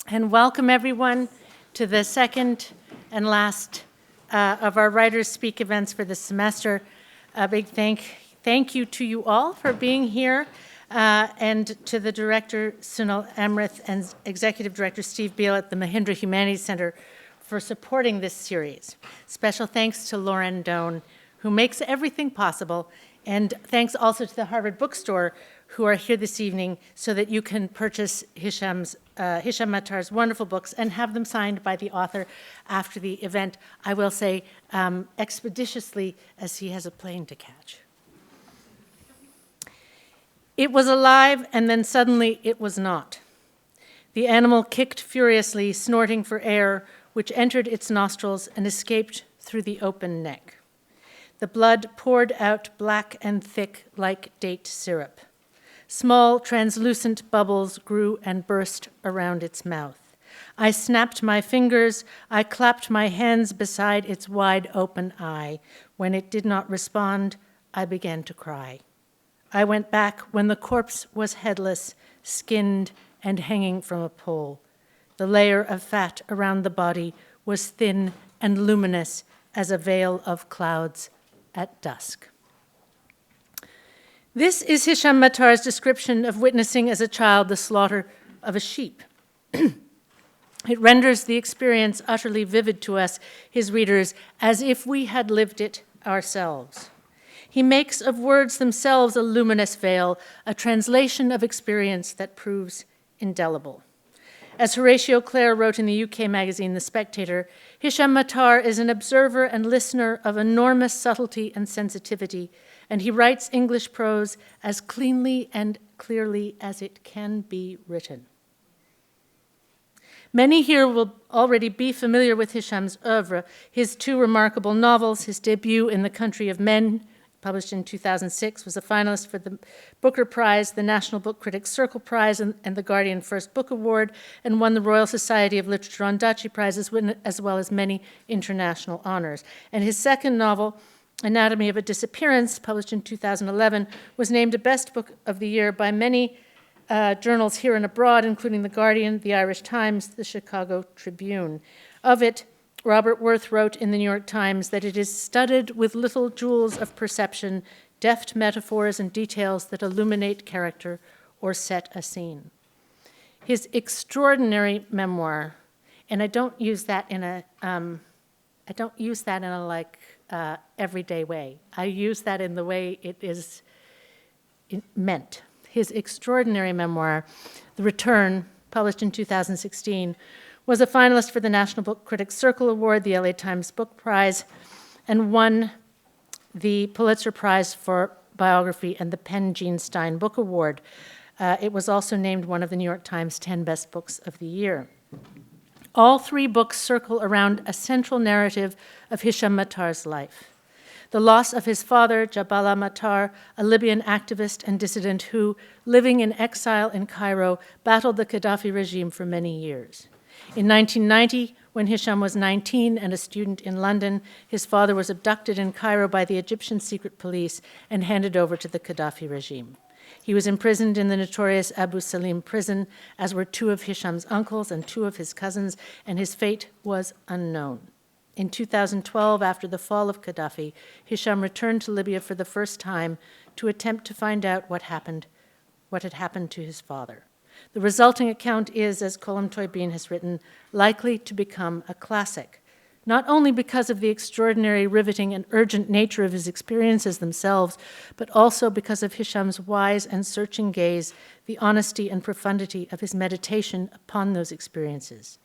And welcome everyone to the second and last of our Writers Speak events for this semester. A big thank you to you all for being here, and to the director, Sunil Amrith, and executive director, Steve Beal at the Mahindra Humanities Center for supporting this series. Special thanks to Lauren Doan, who makes everything possible, and thanks also to the Harvard Bookstore, who are here this evening so that you can purchase Hisham Matar's wonderful books and have them signed by the author after the event, I will say expeditiously, as he has a plane to catch. It was alive, and then suddenly it was not. The animal kicked furiously, snorting for air, which entered its nostrils and escaped through the open neck. The blood poured out black and thick like date syrup. Small, translucent bubbles grew and burst around its mouth. I snapped my fingers. I clapped my hands beside its wide-open eye. When it did not respond, I began to cry. I went back when the corpse was headless, skinned, and hanging from a pole. The layer of fat around the body was thin and luminous as a veil of clouds at dusk. This is Hisham Matar's description of witnessing as a child the slaughter of a sheep. It renders the experience utterly vivid to us, his readers, as if we had lived it ourselves. He makes of words themselves a luminous veil, a translation of experience that proves indelible. As Horatio Clare wrote in the UK magazine The Spectator, Hisham Matar is an observer and listener of enormous subtlety and sensitivity, and he writes English prose as cleanly and clearly as it can be written. Many here will already be familiar with Hisham's oeuvre, his two remarkable novels, his debut in The Country of Men, published in 2006, was a finalist for the Booker Prize, the National Book Critics Circle Prize, and the Guardian First Book Award, and won the Royal Society of Literature Ondaatje Prize, as well as many international honors. And his second novel, Anatomy of a Disappearance, published in 2011, was named a Best Book of the Year by many journals here and abroad, including The Guardian, The Irish Times, the Chicago Tribune. Of it, Robert Worth wrote in the New York Times that it is studded with little jewels of perception, deft metaphors and details that illuminate character or set a scene. His extraordinary memoir, and I don't use that in a everyday way. I use that in the way it is meant. His extraordinary memoir, The Return, published in 2016, was a finalist for the National Book Critics Circle Award, the LA Times Book Prize, and won the Pulitzer Prize for Biography and the Penn Gene Stein Book Award. It was also named one of the New York Times 10 Best Books of the Year. All three books circle around a central narrative of Hisham Matar's life. The loss of his father, Jabala Matar, a Libyan activist and dissident who, living in exile in Cairo, battled the Gaddafi regime for many years. In 1990, when Hisham was 19 and a student in London, his father was abducted in Cairo by the Egyptian secret police and handed over to the Gaddafi regime. He was imprisoned in the notorious Abu Salim prison, as were two of Hisham's uncles and two of his cousins, and his fate was unknown. In 2012, after the fall of Gaddafi, Hisham returned to Libya for the first time to attempt to find out what had happened to his father. The resulting account is, as Colm Toybin has written, likely to become a classic, not only because of the extraordinary, riveting, and urgent nature of his experiences themselves, but also because of Hisham's wise and searching gaze, the honesty and profundity of his meditation upon those experiences.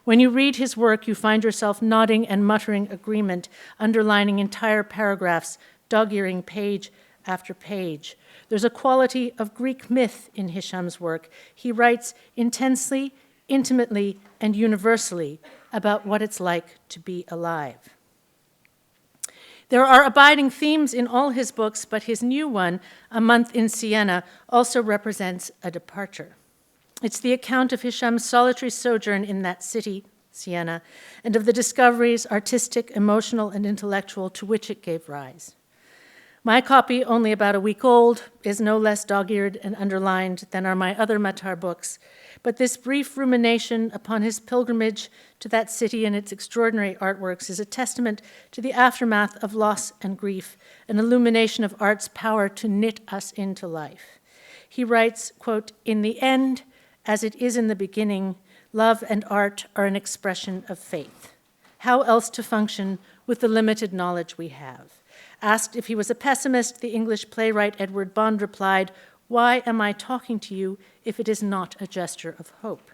When you read his work, you find yourself nodding and muttering agreement, underlining entire paragraphs, dog-earing page after page. There's a quality of Greek myth in Hisham's work. He writes intensely, intimately, and universally about what it's like to be alive. There are abiding themes in all his books, but his new one, A Month in Siena, also represents a departure. It's the account of Hisham's solitary sojourn in that city, Siena, and of the discoveries, artistic, emotional, and intellectual, to which it gave rise. My copy, only about a week old, is no less dog-eared and underlined than are my other Matar books, but this brief rumination upon his pilgrimage to that city and its extraordinary artworks is a testament to the aftermath of loss and grief, an illumination of art's power to knit us into life. He writes, quote, "In the end, as it is in the beginning, love and art are an expression of faith. How else to function with the limited knowledge we have?" Asked if he was a pessimist, the English playwright Edward Bond replied, "Why am I talking to you if it is not a gesture of hope?"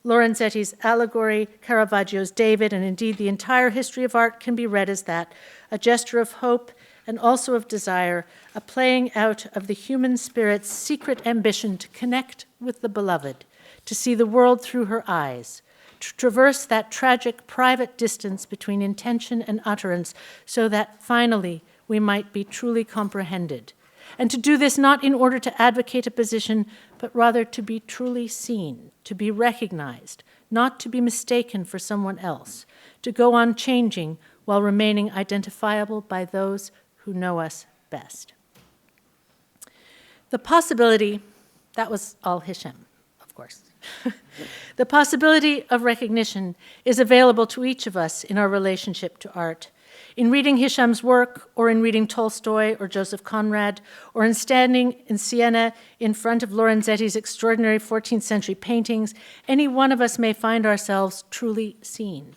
Lorenzetti's Allegory, Caravaggio's David, and indeed the entire history of art can be read as that, a gesture of hope and also of desire, a playing out of the human spirit's secret ambition to connect with the beloved, to see the world through her eyes, to traverse that tragic private distance between intention and utterance so that finally we might be truly comprehended. And to do this not in order to advocate a position, but rather to be truly seen, to be recognized, not to be mistaken for someone else, to go on changing while remaining identifiable by those who know us best. The possibility, that was all Hisham, of course. The possibility of recognition is available to each of us in our relationship to art. In reading Hisham's work, or in reading Tolstoy or Joseph Conrad, or in standing in Siena in front of Lorenzetti's extraordinary 14th century paintings, any one of us may find ourselves truly seen.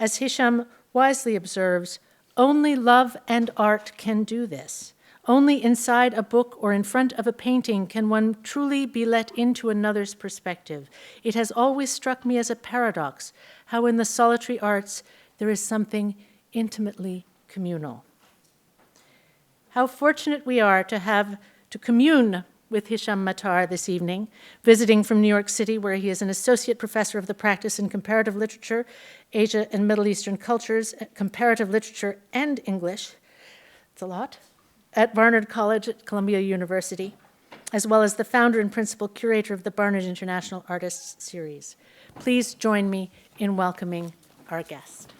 As Hisham wisely observes, only love and art can do this. Only inside a book or in front of a painting can one truly be let into another's perspective. It has always struck me as a paradox how in the solitary arts there is something intimately communal. How fortunate we are to commune with Hisham Matar this evening, visiting from New York City, where he is an associate professor of the practice in comparative literature, Asia and Middle Eastern cultures, comparative literature and English. It's a lot. At Barnard College at Columbia University, as well as the founder and principal curator of the Barnard International Artists Series. Please join me in welcoming our guest.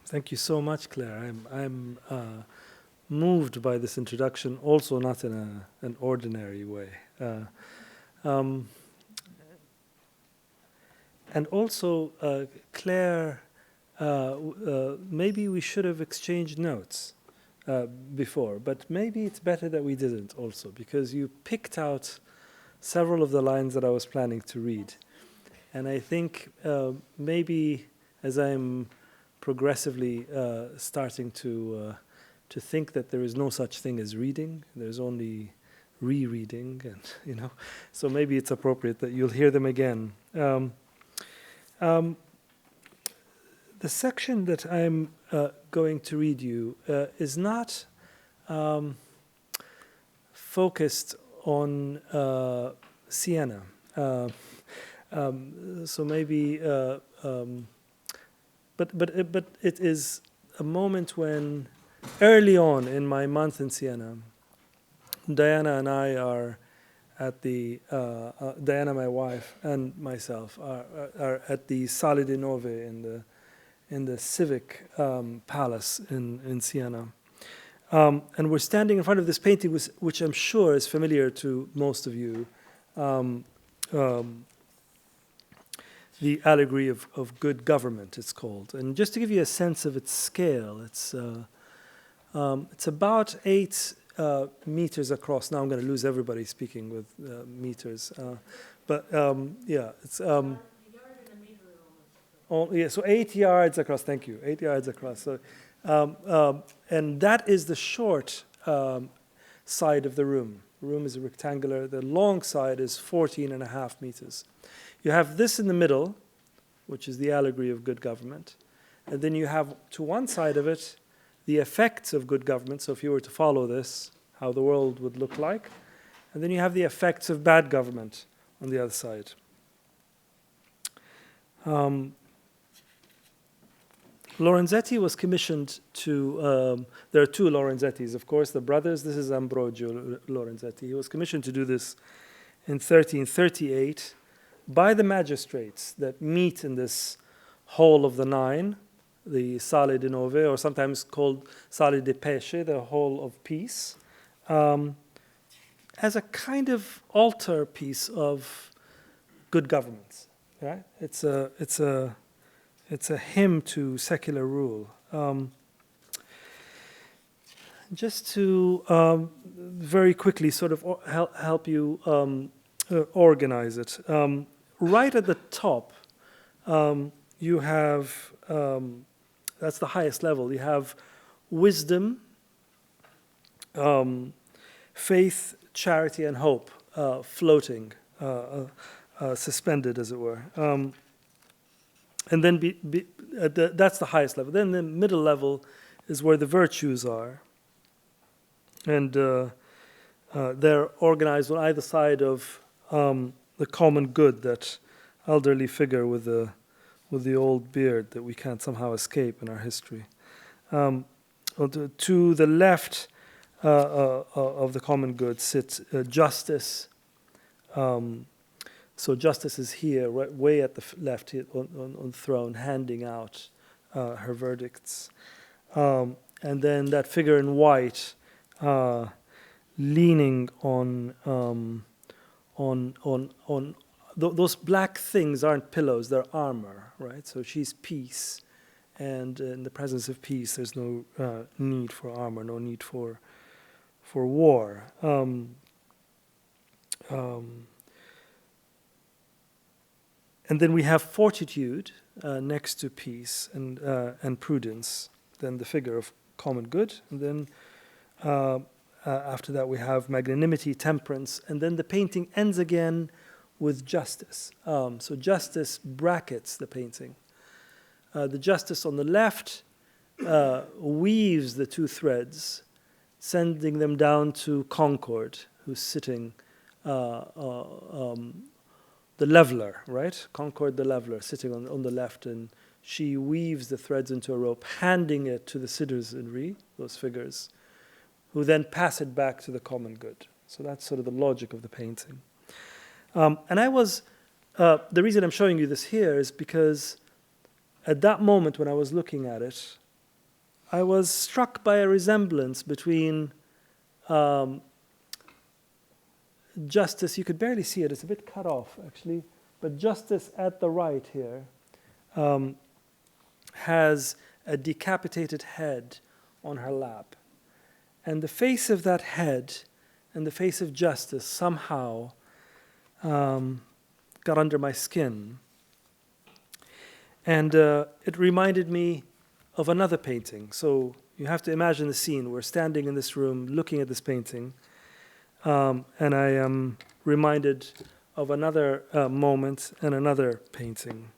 Thank you so much, Claire. I'm moved by this introduction, also not in an ordinary way. And also, Claire, maybe we should have exchanged notes before, but maybe it's better that we didn't also, because you picked out several of the lines that I was planning to read. And I think maybe as I'm progressively starting to think that there is no such thing as reading, there's only rereading, and so maybe it's appropriate that you'll hear them again. The section that I'm going to read you is not focused on Siena. So maybe, but it is a moment when, early on in my month in Siena, Diana and I are at the Diana, my wife, and myself are at the Sale di Nove in the Civic Palace in Siena, and we're standing in front of this painting, which I'm sure is familiar to most of you, the allegory of good government. It's called, and just to give you a sense of its scale, it's about 8 meters across. Now I'm going to lose everybody speaking with meters, but yeah, it's a yard and a meter almost. So 8 yards across. Thank you, 8 yards across. So, and that is the short side of the room. The room is rectangular. The long side is 14.5 meters. You have this in the middle, which is the allegory of good government, and then you have to one side of it the effects of good government. So if you were to follow this, how the world would look like. And then you have the effects of bad government on the other side. Lorenzetti was commissioned to, there are 2 Lorenzettis, of course, the brothers. This is Ambrogio Lorenzetti. He was commissioned to do this in 1338 by the magistrates that meet in this Hall of the Nine, the Salle di Nove, or sometimes called Salle di Pesce, the Hall of Peace, as a kind of altarpiece of good governance. Right? It's a hymn to secular rule. Just to very quickly sort of help you organize it. Right at the top, you have, that's the highest level, you have wisdom, faith, charity, and hope floating, suspended, as it were. And then that's the highest level. Then the middle level is where the virtues are. And they're organized on either side of the common good, that elderly figure with the old beard that we can't somehow escape in our history. To the left of the common good sits justice. So justice is here, right, way at the left here on the throne, handing out her verdicts. And then that figure in white, leaning on those black things aren't pillows, they're armor, right? So she's peace, and in the presence of peace, there's no need for armor, no need for war. And then we have fortitude next to peace and prudence, then the figure of common good, and then after that we have magnanimity, temperance, and then the painting ends again with justice. So justice brackets the painting. The justice on the left weaves the two threads, sending them down to Concord, who's sitting, the leveler, right? Concord the leveler, sitting on the left, and she weaves the threads into a rope, handing it to the citizenry, those figures, who then pass it back to the common good. So that's sort of the logic of the painting. And I was, the reason I'm showing you this here is because at that moment when I was looking at it, I was struck by a resemblance between justice. You could barely see it, it's a bit cut off actually, but justice at the right here has a decapitated head on her lap. And the face of that head and the face of justice somehow got under my skin. And it reminded me of another painting. So you have to imagine the scene. We're standing in this room looking at this painting. And I am reminded of another moment and another painting.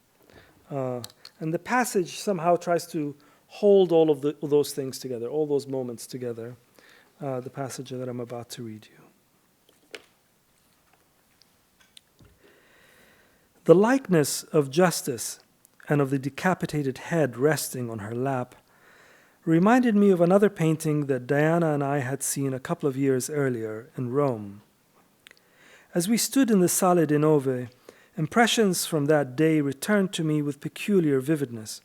And the passage somehow tries to hold all of those things together, all those moments together, the passage that I'm about to read you. The likeness of justice and of the decapitated head resting on her lap reminded me of another painting that Diana and I had seen a couple of years earlier in Rome. As we stood in the Salle di Nove, impressions from that day returned to me with peculiar vividness.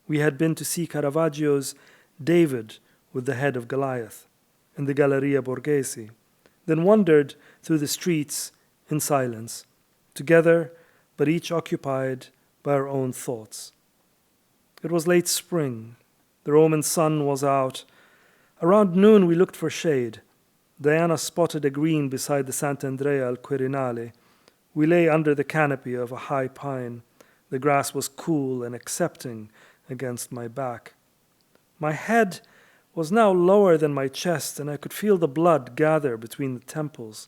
We had been to see Caravaggio's David with the head of Goliath in the Galleria Borghese, then wandered through the streets in silence, together but each occupied by our own thoughts. It was late spring. The Roman sun was out. Around noon we looked for shade. Diana spotted a green beside the Sant'Andrea al Quirinale. We lay under the canopy of a high pine. The grass was cool and accepting against my back. My head was now lower than my chest, and I could feel the blood gather between the temples.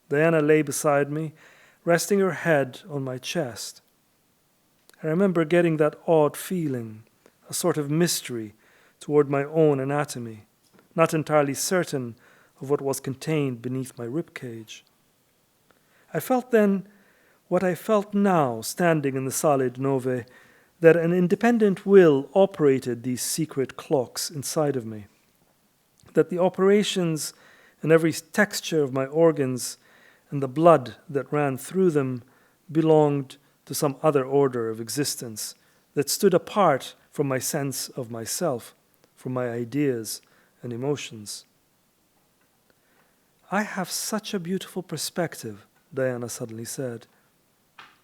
Diana lay beside me, resting her head on my chest. I remember getting that odd feeling, a sort of mystery toward my own anatomy, not entirely certain of what was contained beneath my ribcage. I felt then what I felt now, standing in the Salle di Nove, that an independent will operated these secret clocks inside of me, that the operations in every texture of my organs and the blood that ran through them belonged to some other order of existence that stood apart from my sense of myself, from my ideas and emotions. "I have such a beautiful perspective," Diana suddenly said.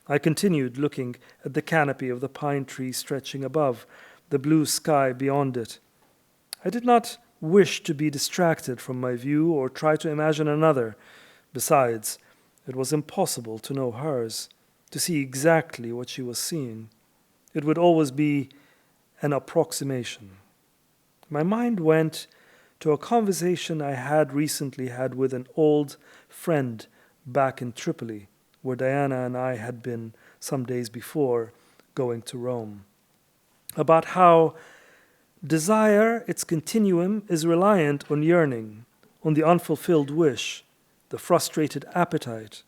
I continued looking at the canopy of the pine tree stretching above, the blue sky beyond it. I did not wish to be distracted from my view or try to imagine another. Besides, it was impossible to know hers, to see exactly what she was seeing. It would always be an approximation. My mind went to a conversation I had recently had with an old friend back in Tripoli, where Diana and I had been some days before going to Rome, about how desire, its continuum, is reliant on yearning, on the unfulfilled wish, the frustrated appetite.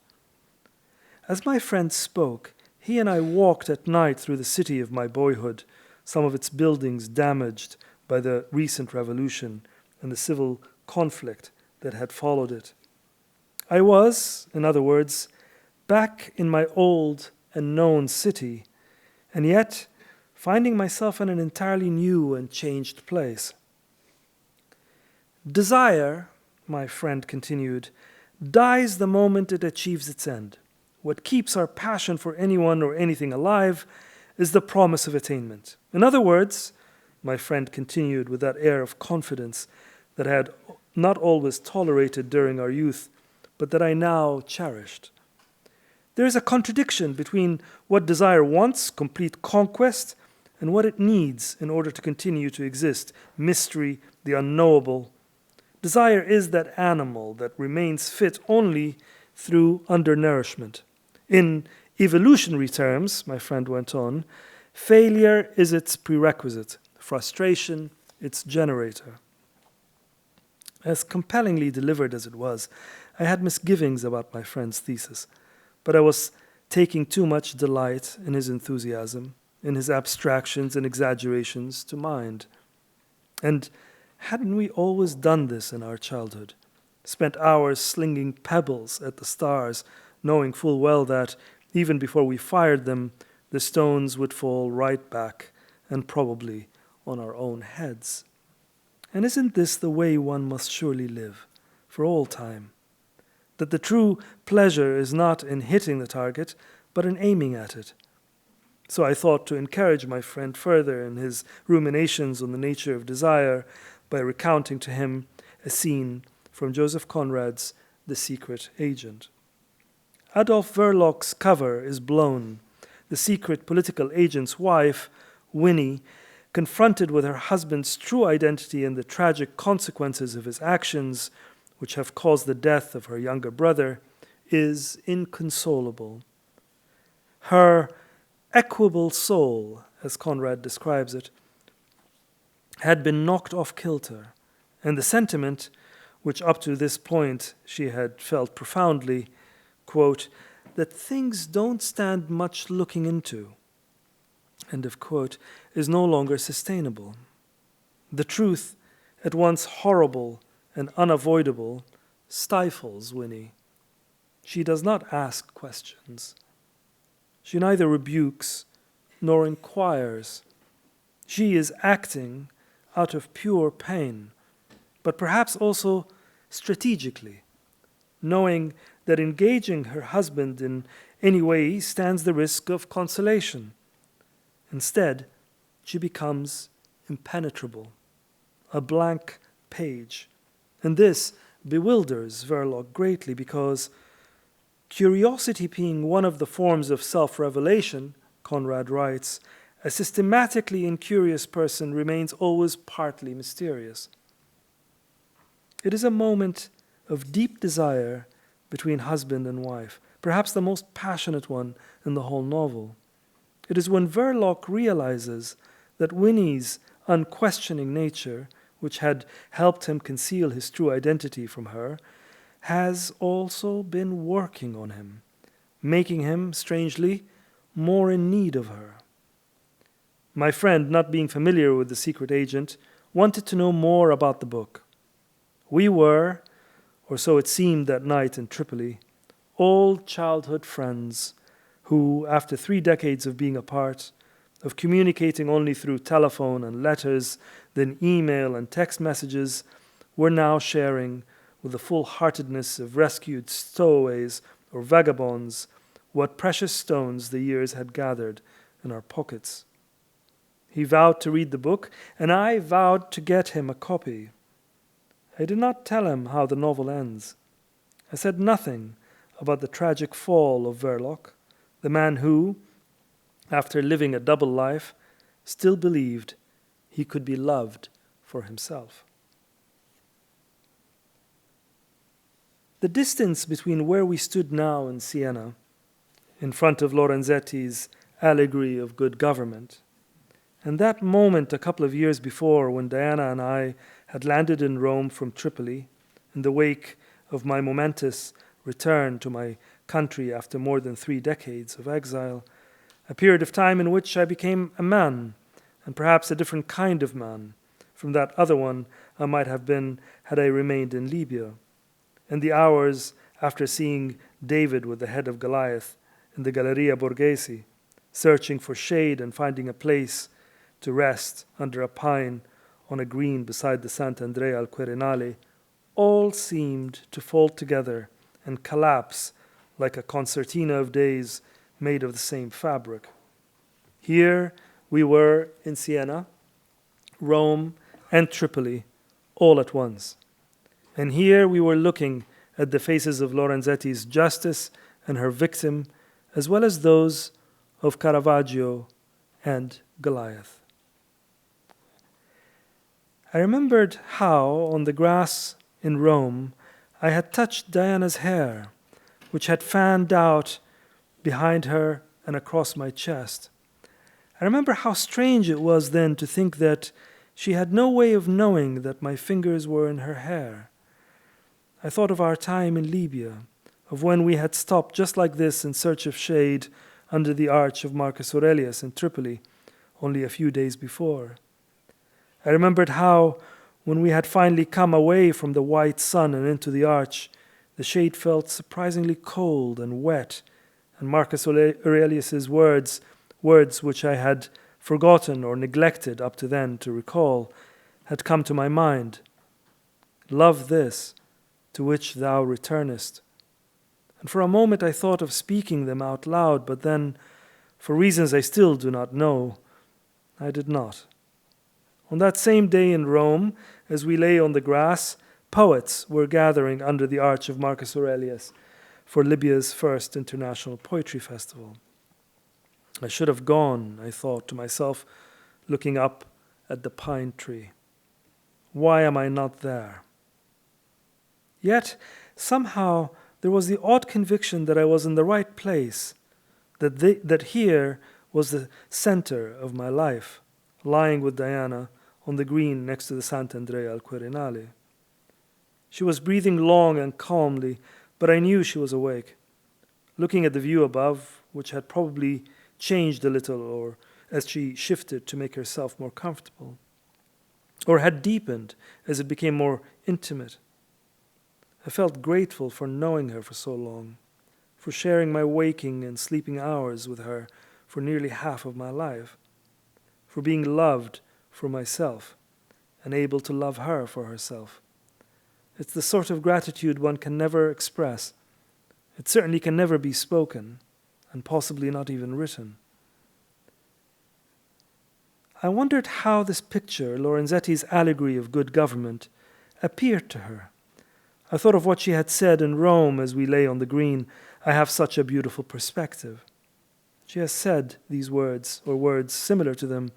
As my friend spoke, he and I walked at night through the city of my boyhood, some of its buildings damaged by the recent revolution and the civil conflict that had followed it. I was, in other words, back in my old and known city, and yet finding myself in an entirely new and changed place. Desire, my friend continued, dies the moment it achieves its end. What keeps our passion for anyone or anything alive is the promise of attainment. In other words, my friend continued with that air of confidence that I had not always tolerated during our youth, but that I now cherished. There is a contradiction between what desire wants, complete conquest, and what it needs in order to continue to exist, mystery, the unknowable. Desire is that animal that remains fit only through undernourishment. In evolutionary terms, my friend went on, failure is its prerequisite, frustration its generator. As compellingly delivered as it was, I had misgivings about my friend's thesis, but I was taking too much delight in his enthusiasm, in his abstractions and exaggerations to mind. And hadn't we always done this in our childhood? Spent hours slinging pebbles at the stars, knowing full well that, even before we fired them, the stones would fall right back, and probably on our own heads. And isn't this the way one must surely live, for all time? That the true pleasure is not in hitting the target, but in aiming at it. So I thought to encourage my friend further in his ruminations on the nature of desire by recounting to him a scene from Joseph Conrad's The Secret Agent. Adolf Verloc's cover is blown. The secret political agent's wife, Winnie, confronted with her husband's true identity and the tragic consequences of his actions, which have caused the death of her younger brother, is inconsolable. Her equable soul, as Conrad describes it, had been knocked off kilter, and the sentiment, which up to this point she had felt profoundly, quote, that things don't stand much looking into, end of quote, is no longer sustainable. The truth, at once horrible and unavoidable, stifles Winnie. She does not ask questions. She neither rebukes nor inquires. She is acting out of pure pain, but perhaps also strategically, knowing that engaging her husband in any way stands the risk of consolation. Instead, she becomes impenetrable, a blank page. And this bewilders Verloc greatly because curiosity being one of the forms of self-revelation, Conrad writes, a systematically incurious person remains always partly mysterious. It is a moment of deep desire between husband and wife, perhaps the most passionate one in the whole novel. It is when Verloc realizes that Winnie's unquestioning nature, which had helped him conceal his true identity from her, has also been working on him, making him, strangely, more in need of her. My friend, not being familiar with The Secret Agent, wanted to know more about the book. We were, or so it seemed that night in Tripoli, old childhood friends who, after 3 decades of being apart, of communicating only through telephone and letters, then email and text messages, were now sharing with the full-heartedness of rescued stowaways or vagabonds what precious stones the years had gathered in our pockets. He vowed to read the book, and I vowed to get him a copy. I did not tell him how the novel ends. I said nothing about the tragic fall of Verloc, the man who, after living a double life, still believed he could be loved for himself. The distance between where we stood now in Siena, in front of Lorenzetti's allegory of good government, and that moment a couple of years before when Diana and I had landed in Rome from Tripoli in the wake of my momentous return to my country after more than 3 decades of exile, a period of time in which I became a man, and perhaps a different kind of man from that other one I might have been had I remained in Libya. And the hours after seeing David with the head of Goliath in the Galleria Borghese, searching for shade and finding a place to rest under a pine on a green beside the Sant'Andrea al Quirinale, all seemed to fall together and collapse like a concertina of days made of the same fabric. Here we were in Siena, Rome, and Tripoli, all at once. And here we were looking at the faces of Lorenzetti's Justice and her victim, as well as those of Caravaggio and Goliath. I remembered how, on the grass in Rome, I had touched Diana's hair, which had fanned out behind her and across my chest. I remember how strange it was then to think that she had no way of knowing that my fingers were in her hair. I thought of our time in Libya, of when we had stopped just like this in search of shade under the arch of Marcus Aurelius in Tripoli only a few days before. I remembered how, when we had finally come away from the white sun and into the arch, the shade felt surprisingly cold and wet, and Marcus Aurelius's words which I had forgotten or neglected up to then to recall, had come to my mind. Love this, to which thou returnest. And for a moment I thought of speaking them out loud, but then, for reasons I still do not know, I did not. On that same day in Rome, as we lay on the grass, poets were gathering under the arch of Marcus Aurelius for Libya's first international poetry festival. I should have gone, I thought to myself, looking up at the pine tree. Why am I not there? Yet, somehow, there was the odd conviction that I was in the right place, that here was the center of my life, lying with Diana on the green next to the Sant'Andrea al Quirinale. She was breathing long and calmly, but I knew she was awake. Looking at the view above, which had probably changed a little, or as she shifted to make herself more comfortable, or had deepened as it became more intimate. I felt grateful for knowing her for so long, for sharing my waking and sleeping hours with her for nearly half of my life, for being loved for myself and able to love her for herself. It's the sort of gratitude one can never express. It certainly can never be spoken, and possibly not even written. I wondered how this picture, Lorenzetti's allegory of good government, appeared to her. I thought of what she had said in Rome as we lay on the green, "I have such a beautiful perspective." She has said these words, or words similar to them,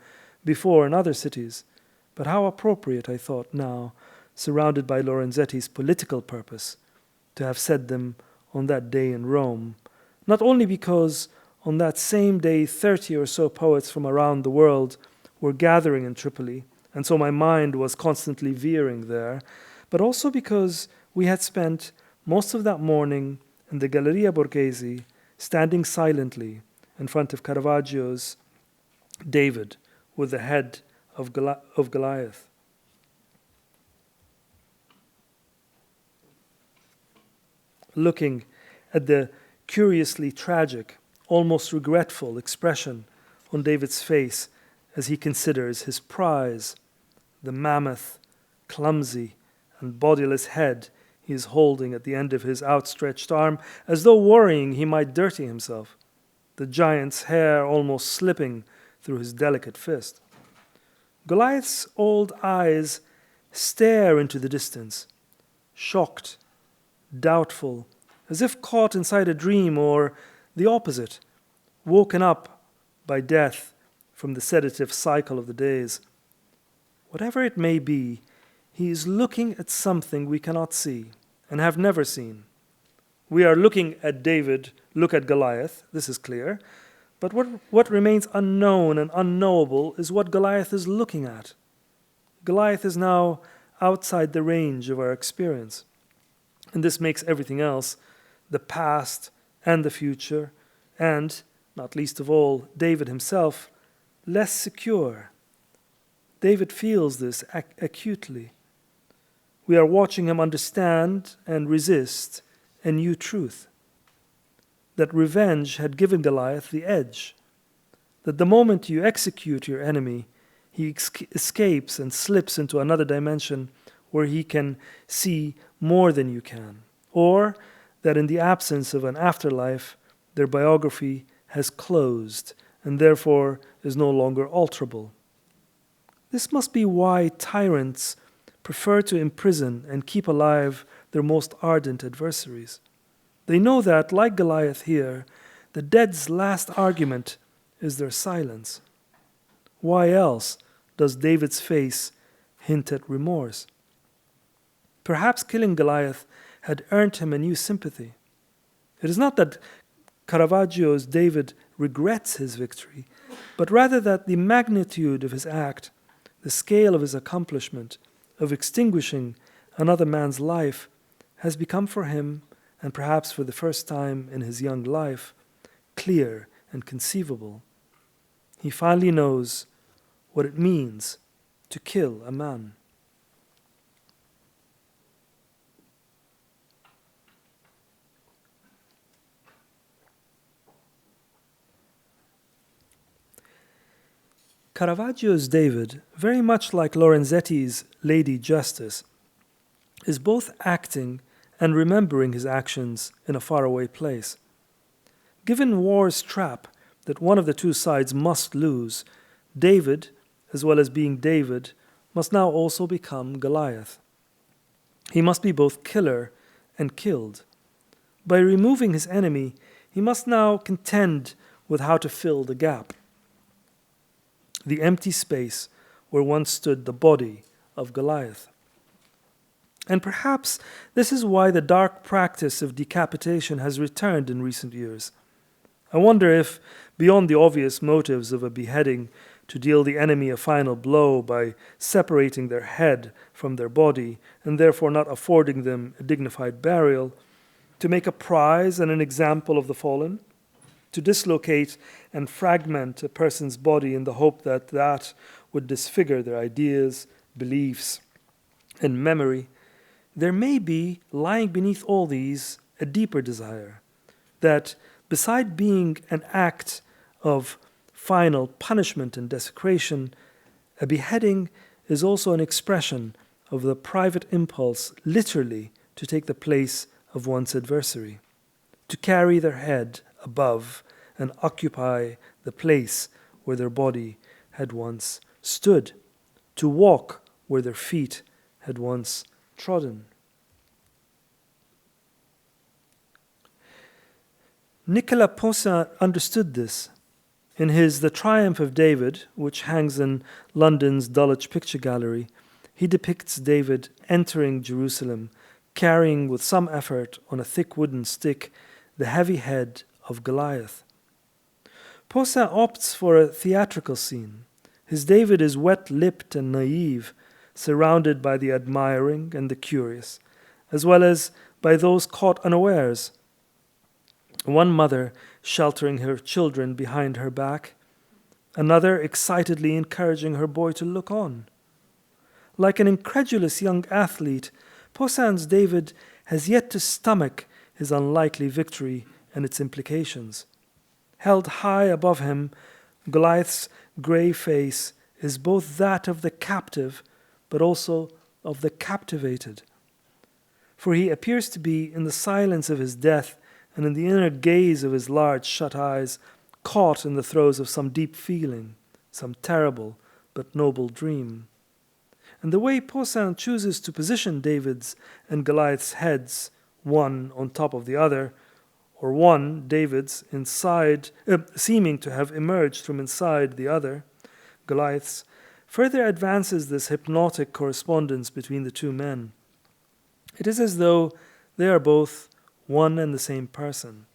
before in other cities, but how appropriate, I thought now, surrounded by Lorenzetti's political purpose, to have said them on that day in Rome, not only because on that same day 30 or so poets from around the world were gathering in Tripoli, and so my mind was constantly veering there, but also because we had spent most of that morning in the Galleria Borghese, standing silently in front of Caravaggio's David with the head of Goliath. Looking at the curiously tragic, almost regretful expression on David's face as he considers his prize, the mammoth, clumsy, and bodiless head he is holding at the end of his outstretched arm, as though worrying he might dirty himself, the giant's hair almost slipping through his delicate fist. Goliath's old eyes stare into the distance, shocked, doubtful, as if caught inside a dream, or the opposite, woken up by death from the sedative cycle of the days. Whatever it may be, he is looking at something we cannot see and have never seen. We are looking at David look at Goliath, this is clear, but what remains unknown and unknowable is what Goliath is looking at. Goliath is now outside the range of our experience, and this makes everything else, the past and the future, and, not least of all, David himself, less secure. David feels this acutely. We are watching him understand and resist a new truth, that revenge had given Goliath the edge, that the moment you execute your enemy, he escapes and slips into another dimension where he can see more than you can, or that in the absence of an afterlife, their biography has closed and therefore is no longer alterable. This must be why tyrants prefer to imprison and keep alive their most ardent adversaries. They know that, like Goliath here, the dead's last argument is their silence. Why else does David's face hint at remorse? Perhaps killing Goliath had earned him a new sympathy. It is not that Caravaggio's David regrets his victory, but rather that the magnitude of his act, the scale of his accomplishment, of extinguishing another man's life, has become for him, and perhaps for the first time in his young life, clear and conceivable. He finally knows what it means to kill a man. Caravaggio's David, very much like Lorenzetti's Lady Justice, is both acting and remembering his actions in a faraway place. Given war's trap that one of the two sides must lose, David, as well as being David, must now also become Goliath. He must be both killer and killed. By removing his enemy, he must now contend with how to fill the gap, the empty space where once stood the body of Goliath. And perhaps this is why the dark practice of decapitation has returned in recent years. I wonder if, beyond the obvious motives of a beheading to deal the enemy a final blow by separating their head from their body and therefore not affording them a dignified burial, to make a prize and an example of the fallen, to dislocate and fragment a person's body in the hope that that would disfigure their ideas, beliefs, and memory, there may be, lying beneath all these, a deeper desire, that beside being an act of final punishment and desecration, a beheading is also an expression of the private impulse literally to take the place of one's adversary, to carry their head above and occupy the place where their body had once stood, to walk where their feet had once trodden. Nicolas Poussin understood this. In his The Triumph of David, which hangs in London's Dulwich Picture Gallery, he depicts David entering Jerusalem, carrying with some effort on a thick wooden stick the heavy head of Goliath. Poussin opts for a theatrical scene. His David is wet-lipped and naive, surrounded by the admiring and the curious, as well as by those caught unawares. One mother sheltering her children behind her back, another excitedly encouraging her boy to look on. Like an incredulous young athlete, Poussin's David has yet to stomach his unlikely victory and its implications. Held high above him, Goliath's grey face is both that of the captive, but also of the captivated. For he appears to be, in the silence of his death and in the inner gaze of his large shut eyes, caught in the throes of some deep feeling, some terrible but noble dream. And the way Poussin chooses to position David's and Goliath's heads, one on top of the other, or one, David's, inside, seeming to have emerged from inside the other, Goliath's, further advances this hypnotic correspondence between the two men. It is as though they are both one and the same person,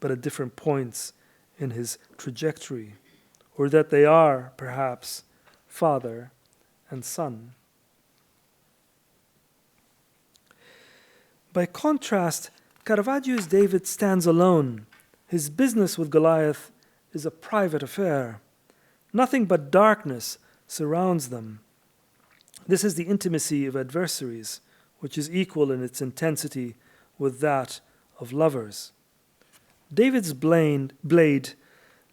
but at different points in his trajectory, or that they are, perhaps, father and son. By contrast, Caravaggio's David stands alone. His business with Goliath is a private affair. Nothing but darkness surrounds them. This is the intimacy of adversaries, which is equal in its intensity with that of lovers. David's blade,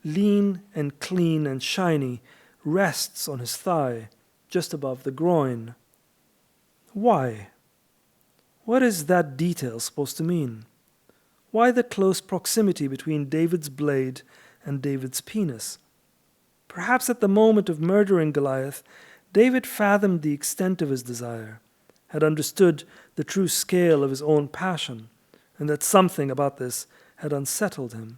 lean and clean and shiny, rests on his thigh, just above the groin. Why? What is that detail supposed to mean? Why the close proximity between David's blade and David's penis? Perhaps at the moment of murdering Goliath, David fathomed the extent of his desire, had understood the true scale of his own passion, and that something about this had unsettled him.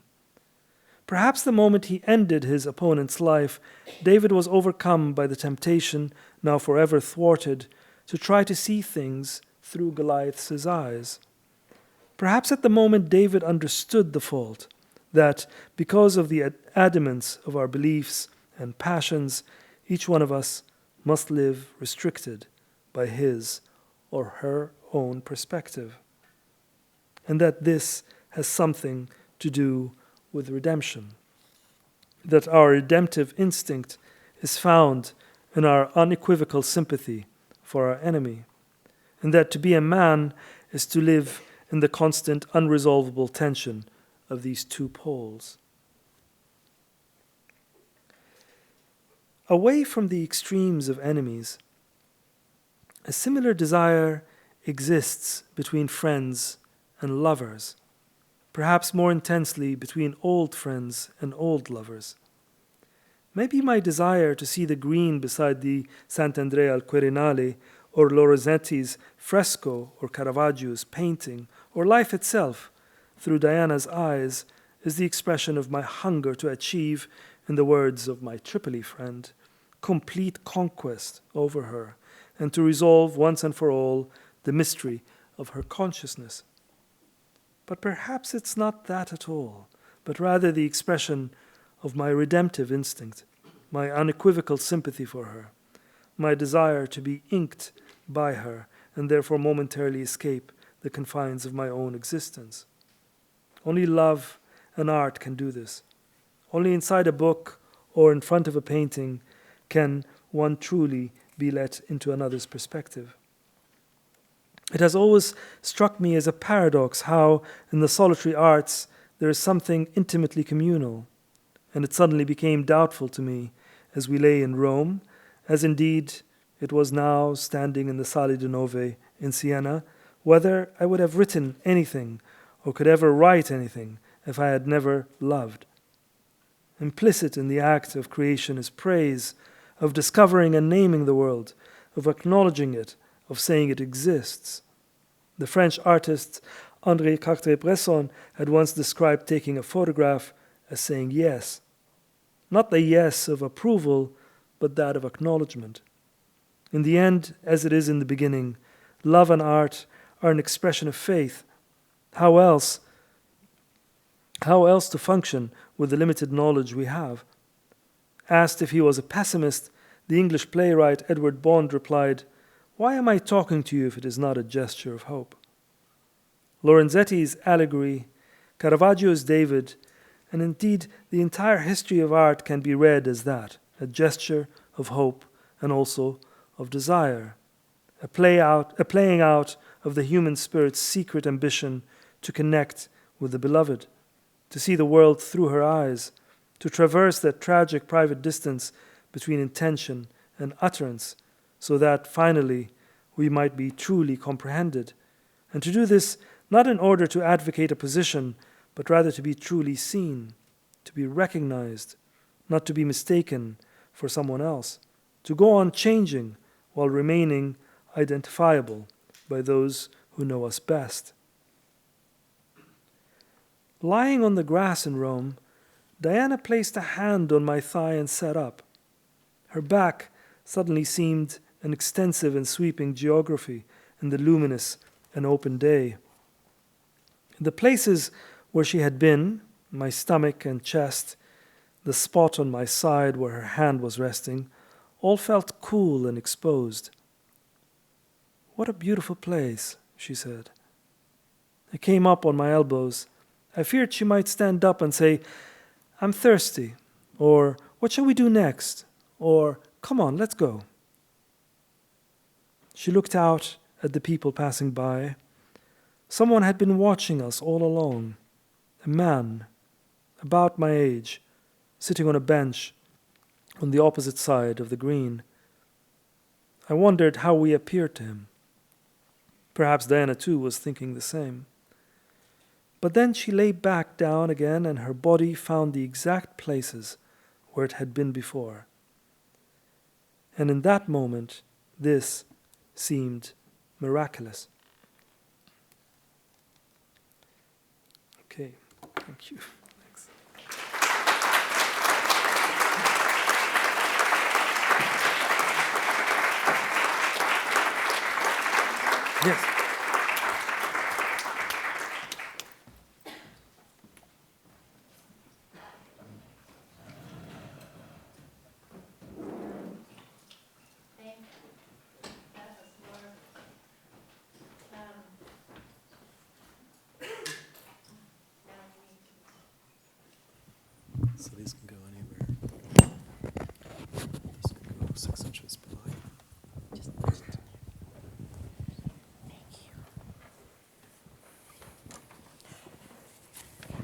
Perhaps the moment he ended his opponent's life, David was overcome by the temptation, now forever thwarted, to try to see things through Goliath's eyes. Perhaps at the moment David understood the fault, that because of the adamance of our beliefs and passions, each one of us must live restricted by his or her own perspective, and that this has something to do with redemption, that our redemptive instinct is found in our unequivocal sympathy for our enemy, and that to be a man is to live in the constant unresolvable tension of these two poles. Away from the extremes of enemies, a similar desire exists between friends and lovers, perhaps more intensely between old friends and old lovers. Maybe my desire to see the green beside the Sant'Andrea al Quirinale, or Lorenzetti's fresco, or Caravaggio's painting, or life itself, through Diana's eyes, is the expression of my hunger to achieve, in the words of my Tripoli friend, complete conquest over her, and to resolve once and for all the mystery of her consciousness. But perhaps it's not that at all, but rather the expression of my redemptive instinct, my unequivocal sympathy for her, my desire to be inked by her and therefore momentarily escape the confines of my own existence. Only love and art can do this. Only inside a book or in front of a painting can one truly be let into another's perspective. It has always struck me as a paradox how, in the solitary arts, there is something intimately communal, and it suddenly became doubtful to me as we lay in Rome, as indeed it was now standing in the Sala di Nove in Siena, whether I would have written anything or could ever write anything if I had never loved. Implicit in the act of creation is praise, of discovering and naming the world, of acknowledging it, of saying it exists. The French artist André Cartier-Bresson had once described taking a photograph as saying yes. Not the yes of approval, but that of acknowledgement. In the end, as it is in the beginning, love and art are an expression of faith. How else to function with the limited knowledge we have? Asked if he was a pessimist, the English playwright Edward Bond replied, "Why am I talking to you if it is not a gesture of hope?" Lorenzetti's Allegory, Caravaggio's David, and indeed the entire history of art can be read as that, a gesture of hope and also of desire, a playing out of the human spirit's secret ambition to connect with the beloved, to see the world through her eyes, to traverse that tragic private distance between intention and utterance, so that finally we might be truly comprehended, and to do this not in order to advocate a position, but rather to be truly seen, to be recognized, not to be mistaken for someone else, to go on changing while remaining identifiable by those who know us best. Lying on the grass in Rome, Diana placed a hand on my thigh and sat up. Her back suddenly seemed an extensive and sweeping geography in the luminous and open day. The places where she had been, my stomach and chest, the spot on my side where her hand was resting, all felt cool and exposed. "What a beautiful place," she said. I came up on my elbows. I feared she might stand up and say, "I'm thirsty," or "What shall we do next?" or "Come on, let's go." She looked out at the people passing by. Someone had been watching us all along. A man, about my age, sitting on a bench on the opposite side of the green. I wondered how we appeared to him. Perhaps Diana too was thinking the same. But then she lay back down again, and her body found the exact places where it had been before. And in that moment, this seemed miraculous. Okay, thank you. Thanks. Yes. So these can go anywhere. These can go 6 inches below. Just thank you.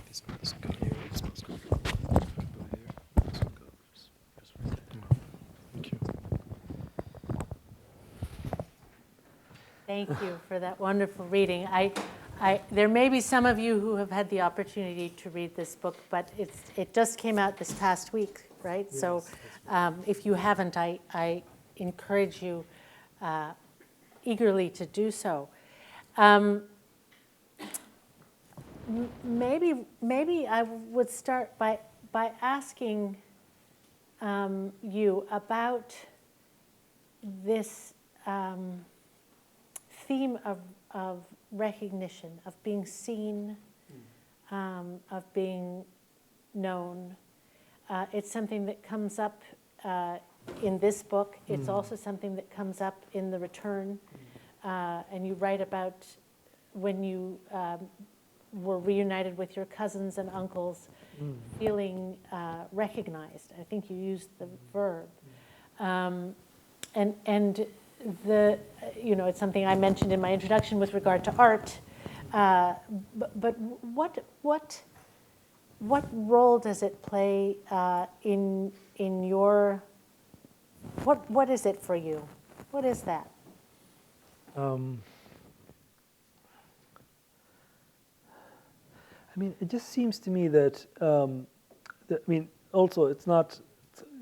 These can go here. This one's go here. This one go here. This one go just right there. Thank you. Thank you for that wonderful reading. There may be some of you who have had the opportunity to read this book, but it just came out this past week, right? Yes, so if you haven't, I encourage you eagerly to do so. Maybe I would start by asking you about this theme of recognition, of being seen, of being known. It's something that comes up in this book. It's also something that comes up in The Return. And you write about when you were reunited with your cousins and uncles, feeling recognized. I think you used the verb. And it's something I mentioned in my introduction with regard to art. But what role does it play in your? What is it for you? What is that? I mean, it just seems to me that, also it's not,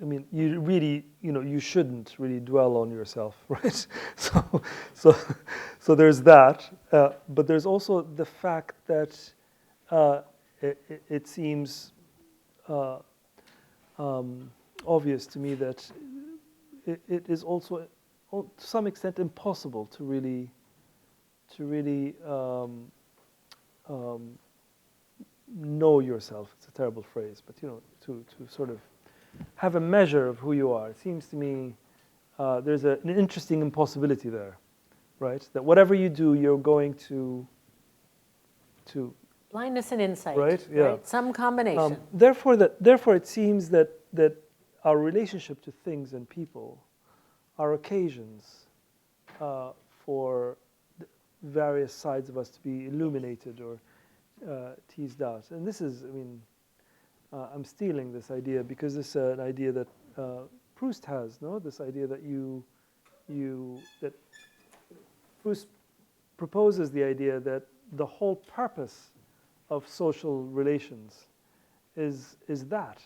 you really, you shouldn't really dwell on yourself, right? So there's that, but there's also the fact that it seems obvious to me that it is also, to some extent, impossible to really know yourself. It's a terrible phrase, but to sort of have a measure of who you are. It seems to me there's an interesting impossibility there, right? That whatever you do, you're going to blindness and insight, right? Yeah. Right? Some combination. Therefore, it seems that our relationship to things and people are occasions for various sides of us to be illuminated or teased out. And this is, I mean, I'm stealing this idea because this is an idea that Proust has, no? This idea that that Proust proposes the idea that the whole purpose of social relations is that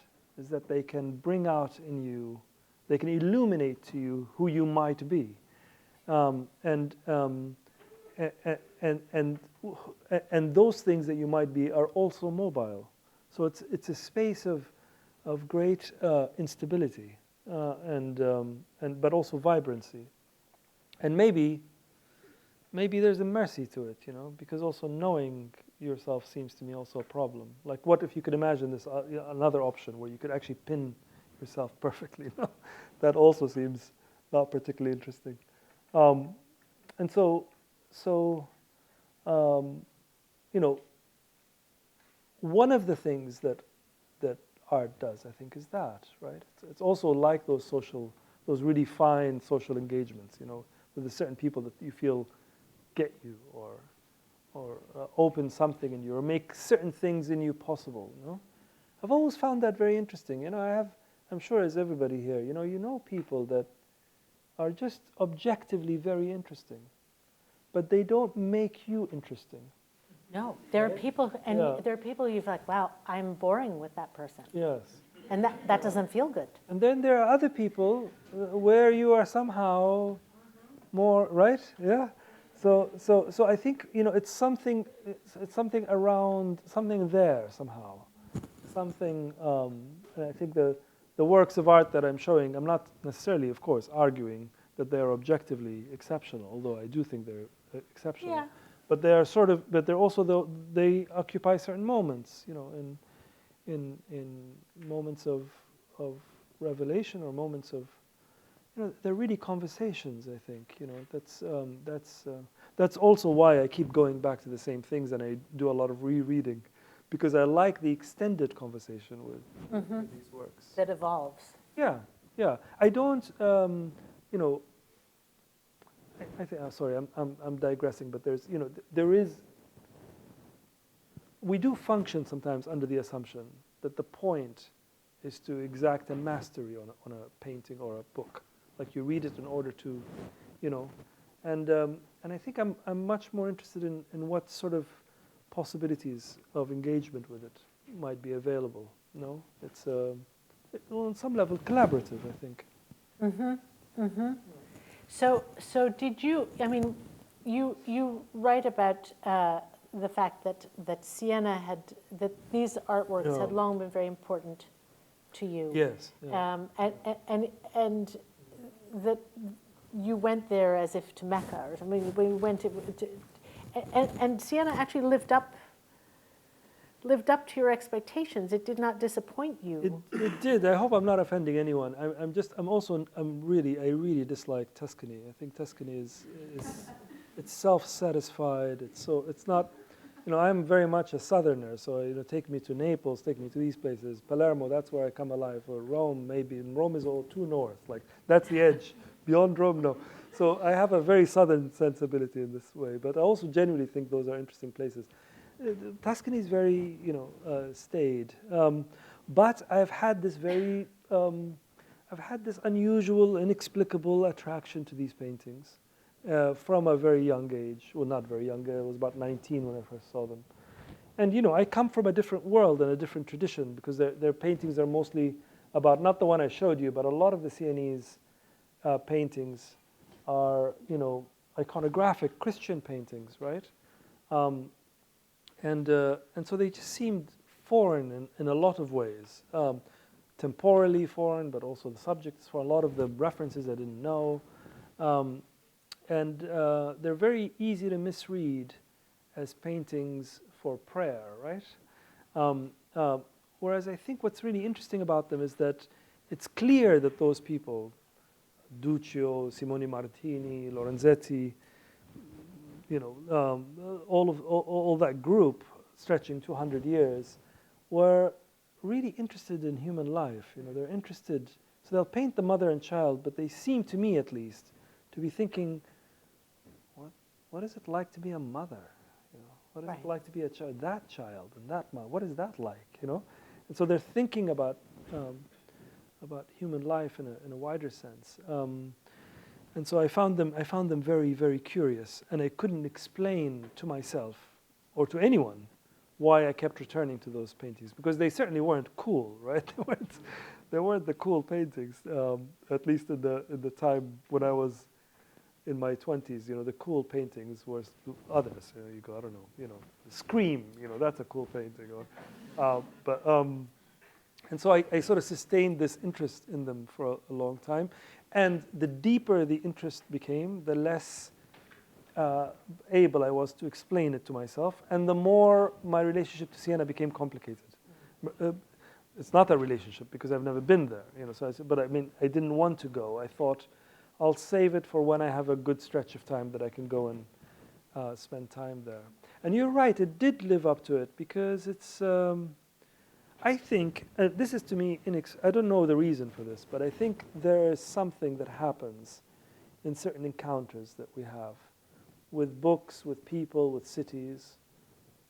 they can bring out in you, they can illuminate to you who you might be, and those things that you might be are also mobile. So it's a space of great instability but also vibrancy, and maybe there's a mercy to it, because also knowing yourself seems to me also a problem. Like, what if you could imagine this another option where you could actually pin yourself perfectly? That also seems not particularly interesting. And so one of the things that art does, I think, is that, right? It's also like those really fine social engagements, with a certain people that you feel get you or open something in you or make certain things in you possible. I've always found that very interesting. I'm sure as everybody here, people that are just objectively very interesting, but they don't make you interesting. No, there are people, and Yeah. there are people you've like, wow, I'm boring with that person. Yes. And that doesn't feel good. And then there are other people where you are somehow more, right? Yeah. So I think it's something around, something there somehow, something. And I think the works of art that I'm showing, I'm not necessarily, of course, arguing that they are objectively exceptional, although I do think they're exceptional. Yeah. But they are but they're also they occupy certain moments, in moments of revelation or moments of. They're really conversations, I think. That's also why I keep going back to the same things, and I do a lot of rereading, because I like the extended conversation with these works. That evolves. Yeah. I don't, I think. Sorry, I'm digressing, but there is. We do function sometimes under the assumption that the point is to exact a mastery on a painting or a book. Like, you read it in order to, and I think I'm much more interested in what sort of possibilities of engagement with it might be available. It's on some level collaborative, I think. So did you? I mean, you write about the fact that Siena that these artworks had long been very important to you. Yes. Yeah. And that you went there as if to Mecca or something. We went and Siena actually lived up to your expectations. It did not disappoint you. It did. I hope I'm not offending anyone. I really dislike Tuscany. I think Tuscany is it's self-satisfied. It's not. I'm very much a southerner, so take me to Naples, take me to these places. Palermo, that's where I come alive. Or Rome, maybe. And Rome is all too north. Like, that's the edge. Beyond Rome, no. So I have a very southern sensibility in this way. But I also genuinely think those are interesting places. Tuscany is very, staid. But I've had this unusual, inexplicable attraction to these paintings. From a very young age. Well, not very young. I was about 19 when I first saw them. And, I come from a different world and a different tradition, because their paintings are mostly about, not the one I showed you, but a lot of the Sienese paintings are, iconographic Christian paintings, right? And so they just seemed foreign in a lot of ways. Temporally foreign, but also the subjects, for a lot of the references I didn't know. And they're very easy to misread as paintings for prayer, right? Whereas I think what's really interesting about them is that it's clear that those people, Duccio, Simone Martini, Lorenzetti, all that group stretching 200 years, were really interested in human life. They're interested. So they'll paint the mother and child, but they seem, to me at least, to be thinking, what is it like to be a mother? What is Right. it like to be a child? That child and that mom. What is that like? You know, and so they're thinking about human life in a wider sense. And so I found them very, very curious, and I couldn't explain to myself or to anyone why I kept returning to those paintings, because they certainly weren't cool, right? They weren't the cool paintings, at least in the time when I was in my 20s. You know, the cool paintings were others. You go, I don't know, Scream, that's a cool painting. And so I sort of sustained this interest in them for a long time. And the deeper the interest became, the less able I was to explain it to myself, and the more my relationship to Siena became complicated. It's not a relationship because I've never been there, So I said, but I mean, I didn't want to go. I thought I'll save it for when I have a good stretch of time that I can go and spend time there. And you're right, it did live up to it, because it's. I think, this is to me, I don't know the reason for this, but I think there is something that happens in certain encounters that we have with books, with people, with cities,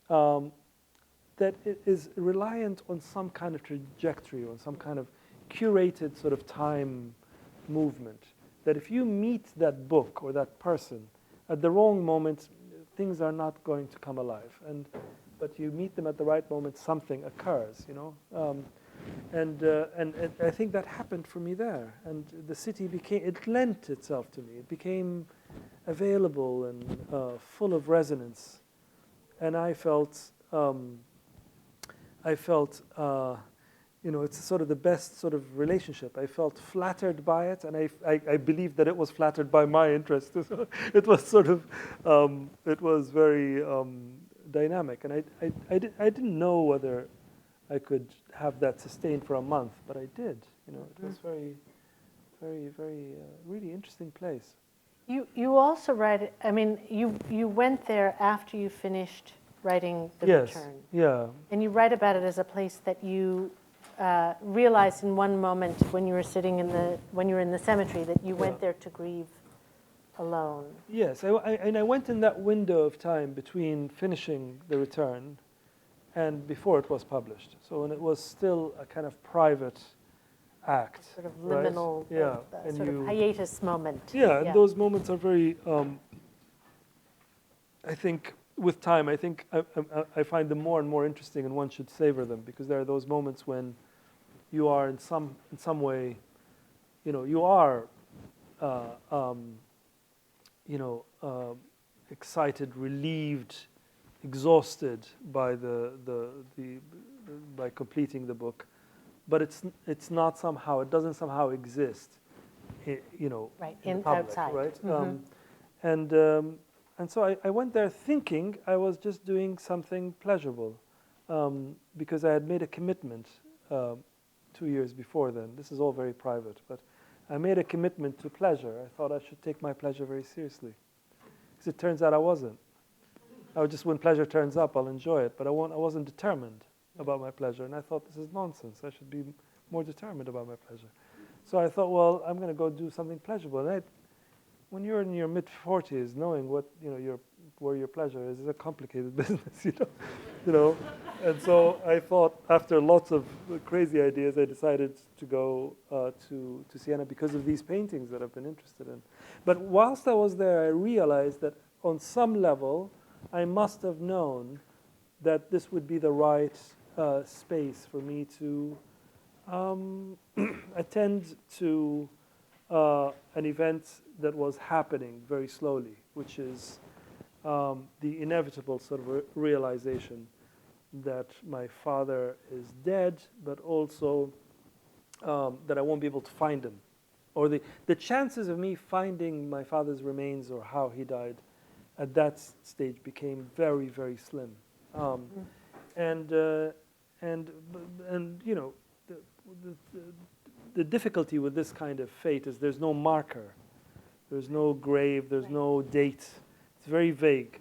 that it is reliant on some kind of trajectory, on some kind of curated sort of time movement. That if you meet that book or that person at the wrong moment, things are not going to come alive. But you meet them at the right moment, something occurs, and I think that happened for me there. And the city it lent itself to me. It became available and full of resonance. And I felt, it's sort of the best sort of relationship. I felt flattered by it, and I believed that it was flattered by my interest. It was sort of, it was very dynamic, and I didn't know whether I could have that sustained for a month, but I did. It was very, very, very really interesting place. You also write. I mean, you went there after you finished writing The Yes, Return. yeah. And you write about it as a place that you realized in one moment when you were when you were in the cemetery that you went there to grieve alone. Yes, I went in that window of time between finishing The Return and before it was published. So when it was still a kind of private act. Sort of liminal, right? Yeah. sort of hiatus moment. Yeah, and those moments are very, I think, with time, I find them more and more interesting, and one should savor them, because there are those moments when you are in some way, you are excited, relieved, exhausted by by completing the book, but it's not somehow, it doesn't somehow exist, right, in the public, outside. right? Mm-hmm. And so I went there thinking I was just doing something pleasurable, because I had made a commitment 2 years before then. This is all very private, but I made a commitment to pleasure. I thought I should take my pleasure very seriously. Because it turns out I wasn't. I would just, when pleasure turns up, I'll enjoy it, but I wasn't determined about my pleasure. And I thought, this is nonsense. I should be more determined about my pleasure. So I thought, well, I'm going to go do something pleasurable. And when you're in your mid-40s, knowing what where your pleasure is a complicated business, And so I thought, after lots of crazy ideas, I decided to go to Siena because of these paintings that I've been interested in. But whilst I was there, I realized that on some level, I must have known that this would be the right space for me to attend to an event that was happening very slowly, which is the inevitable sort of realization that my father is dead, but also that I won't be able to find him. Or the chances of me finding my father's remains or how he died at that stage became very, very slim. And the difficulty with this kind of fate is there's no marker. There's no grave, there's no date. It's very vague.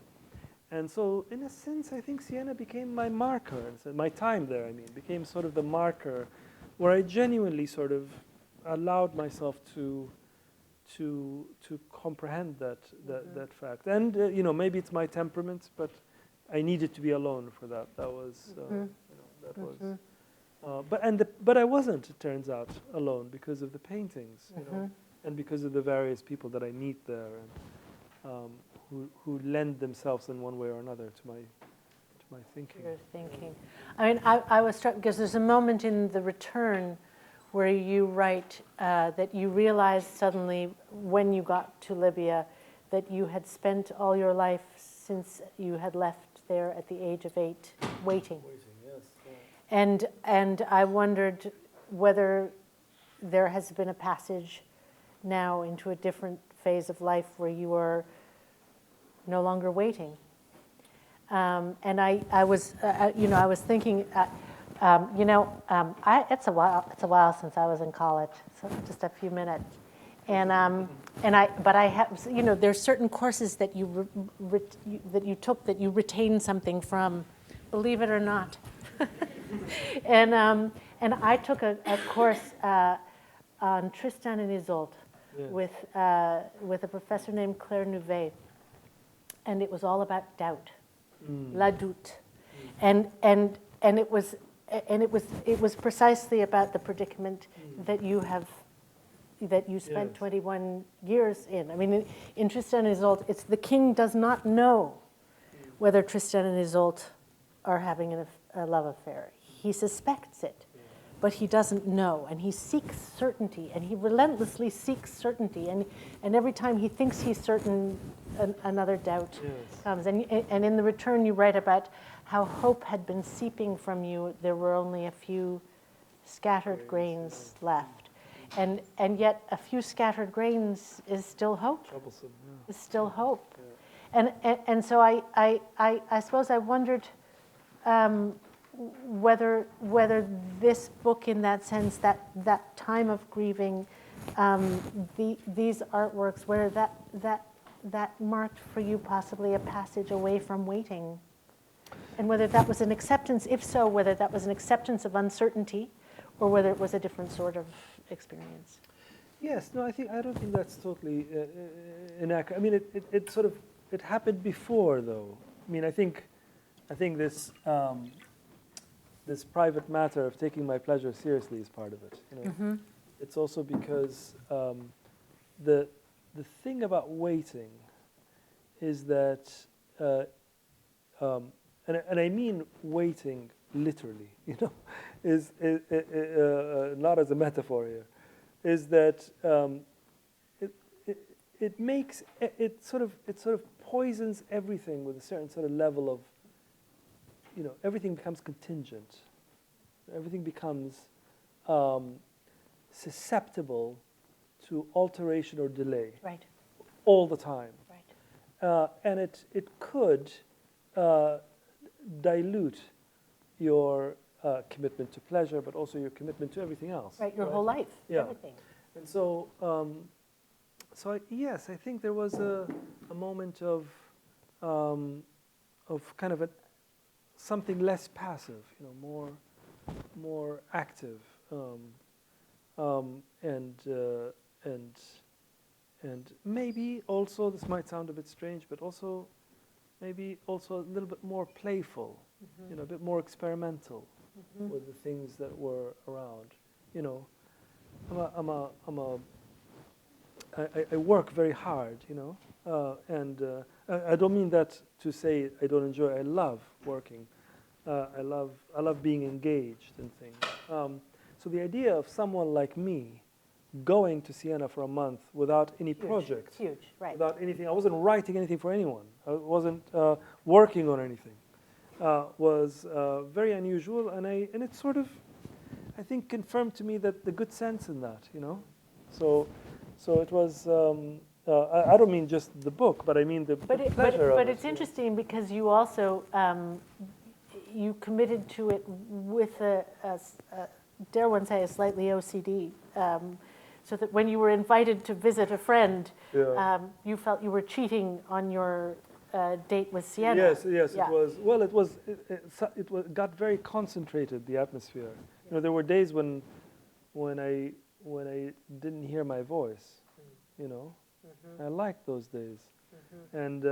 And so, in a sense, I think Siena became my marker. My time there, became sort of the marker where I genuinely sort of allowed myself to comprehend that fact. And maybe it's my temperament, but I needed to be alone for that. That was, that was. But I wasn't, it turns out, alone because of the paintings, and because of the various people that I meet there, and who lend themselves in one way or another to my thinking. Your thinking. I mean, I was struck because there's a moment in The Return where you write that you realized suddenly when you got to Libya that you had spent all your life since you had left there at the age of 8 waiting. Yes. And I wondered whether there has been a passage now into a different phase of life where you are no longer waiting. And I was thinking, it's a while since I was in college, so just a few minutes. But I have, there's certain courses that that you took that you retain something from, believe it or not. And I took a course on Tristan and Isolde with a professor named Claire Nouvet, and it was all about doubt, la doute, and it was precisely about the predicament that you spent 21 years in. I mean, in Tristan and Isolde, it's the king does not know whether Tristan and Isolde are having a love affair. He suspects it, but he doesn't know, and he seeks certainty, and he relentlessly seeks certainty, and every time he thinks he's certain, another doubt comes. And in The Return, you write about how hope had been seeping from you. There were only a few scattered grains left, and yet a few scattered grains is still hope. Troublesome. Is still hope, and so I suppose I wondered. Whether this book, in that sense, that time of grieving, these artworks, whether that marked for you possibly a passage away from waiting, and whether that was an acceptance, if so, whether that was an acceptance of uncertainty, or whether it was a different sort of experience. Yes, no, I don't think that's totally inaccurate. I mean, it happened before, though. I mean, I think this. This private matter of taking my pleasure seriously is part of it. It's also because the thing about waiting is that, and I mean waiting literally, is not as a metaphor here, is that it makes it sort of poisons everything with a certain sort of level of. Everything becomes contingent. Everything becomes susceptible to alteration or delay. Right. All the time. Right. And it could dilute your commitment to pleasure, but also your commitment to everything else. Right. Your whole life. Yeah. Everything. And so, yes, I think there was a moment of kind of something less passive, more active, and maybe also, this might sound a bit strange, but also maybe also a little bit more playful, a bit more experimental with the things that were around. I work very hard, and I don't mean that to say I don't enjoy. I love working. I love being engaged in things. So the idea of someone like me going to Siena for a month without any project, huge, right? without anything, I wasn't writing anything for anyone. I wasn't working on anything. Was very unusual, and it sort of, I think, confirmed to me that the good sense in that, So it was. I don't mean just the book, but I mean the pleasure of it. But it's interesting because you also you committed to it with dare one say, a slightly OCD, so that when you were invited to visit a friend, you felt you were cheating on your date with Siena. Yes, Yeah. it was. Well, it got very concentrated, the atmosphere. There were days when I didn't hear my voice. I liked those days, and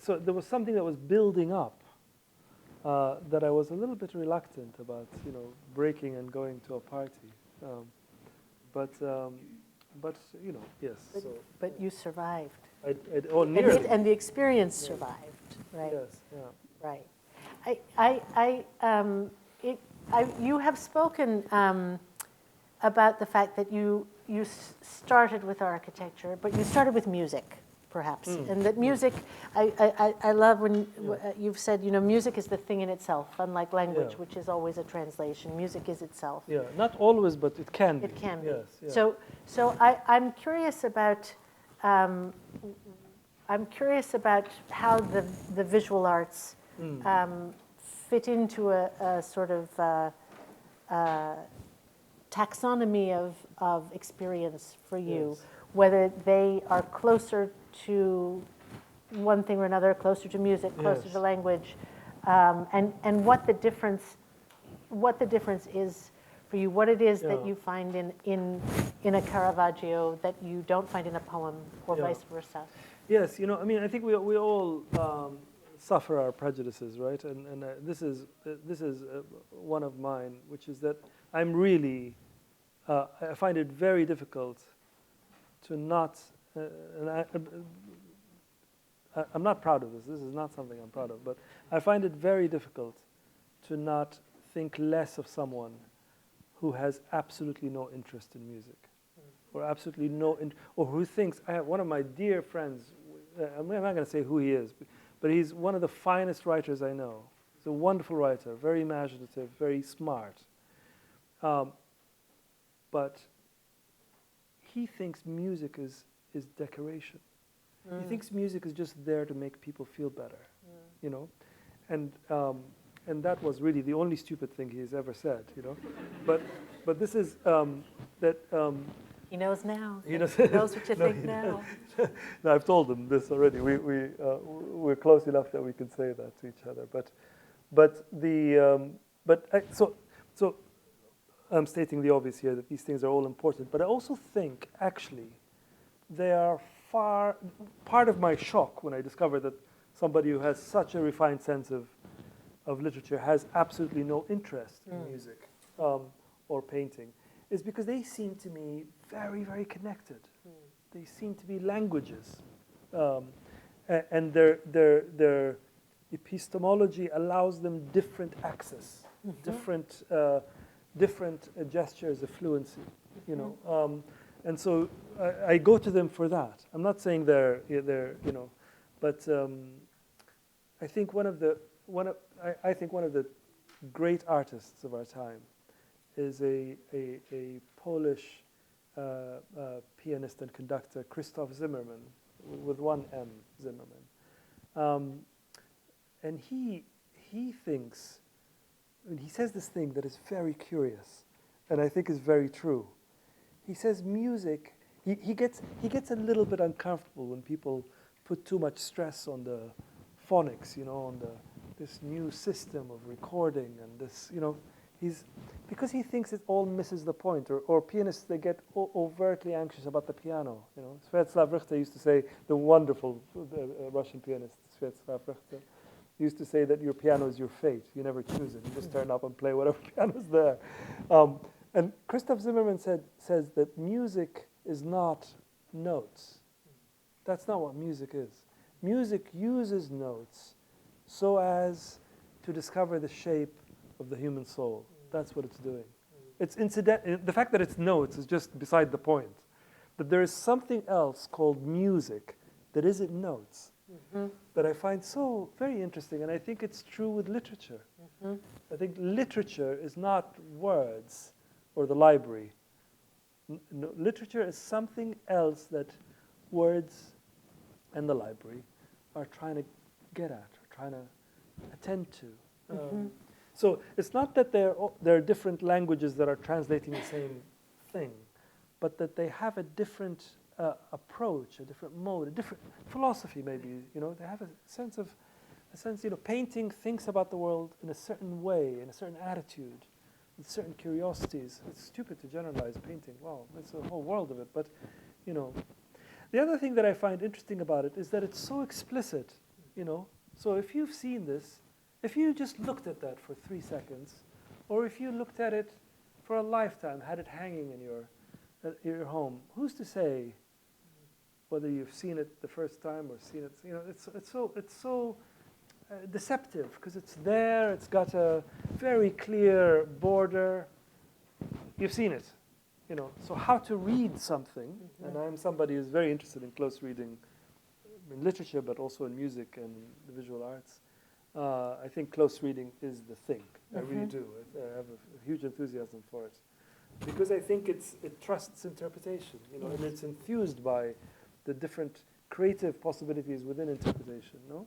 So there was something that was building up that I was a little bit reluctant about, breaking and going to a party. But yes. But, So but you survived. oh, And nearly. and the experience survived, right? Yes, yeah. Right. You have spoken about the fact that you started with architecture, but you started with music, perhaps, and that music. I love when you've said, music is the thing in itself, unlike language, which is always a translation. Music is itself. Yeah, not always, but it can be. It can be. Yes, yeah. So I'm curious about. I'm curious about how the visual arts fit into a sort of taxonomy of experience for you, Yes. whether they are closer to one thing or another, closer to music, closer Yes. to language, and what the difference is for you, what it is that Yeah. you find in a Caravaggio that you don't find in a poem, or Yeah. vice versa. Yes, I think we all suffer our prejudices, right? And this is one of mine, which is that I'm really I find it very difficult to not, and I'm not proud of this. This is not something I'm proud of, but I find it very difficult to not think less of someone who has absolutely no interest in music, or absolutely or who thinks. I have one of my dear friends. I'm not going to say who he is, but he's one of the finest writers I know. He's a wonderful writer, very imaginative, very smart. But he thinks music is decoration. He thinks music is just there to make people feel better, and that was really the only stupid thing he's ever said, But this is that. He knows now. He knows, knows what you No, think he now. No, I've told him this already. We're close enough that we can say that to each other. So I'm stating the obvious here, that these things are all important. But I also think, actually, they are part of my shock when I discovered that somebody who has such a refined sense of literature has absolutely no interest in music or painting, is because they seem to me very, very connected. They seem to be languages, and their epistemology allows them different access, different gestures of fluency, and so I go to them for that. I'm not saying they're but I think one of the great artists of our time is a Polish pianist and conductor, Krzysztof Zimmerman, with one M, Zimmerman. And he thinks, and he says this thing that is very curious, and I think is very true. He says music, he gets a little bit uncomfortable when people put too much stress on the phonics, on this new system of recording and this, because he thinks it all misses the point, or pianists, they get overtly anxious about the piano. Sviatoslav Richter used to say, the wonderful Russian pianist Sviatoslav Richter used to say that your piano is your fate. You never choose it. You just turn up and play whatever piano's there. And Krzysztof Zimmerman says that music is not notes. That's not what music is. Music uses notes so as to discover the shape of the human soul. That's what it's doing. It's the fact that it's notes is just beside the point. That there is something else called music that isn't notes that I find so very interesting, and I think it's true with literature. I think literature is not words or the library. Literature is something else that words and the library are trying to get at, or trying to attend to. So it's not that there are different languages that are translating the same thing, but that they have a different approach, a different mode, a different philosophy maybe. They have a sense, painting thinks about the world in a certain way, in a certain attitude, with certain curiosities. It's stupid to generalize painting. Well, there's a whole world of it. But, the other thing that I find interesting about it is that it's so explicit you know. So if you've seen this, if you just looked at that for 3 seconds, or if you looked at it for a lifetime, had it hanging in your home, who's to say whether you've seen it the first time or seen it? You know, it's so deceptive because it's there. It's got a very clear border. You've seen it, you know. So how to read something? And I'm somebody who's very interested in close reading, in literature, but also in music and the visual arts. I think close reading is the thing. I really do. I have a huge enthusiasm for it because I think it trusts interpretation, you know, and it's enthused by the different creative possibilities within interpretation, no?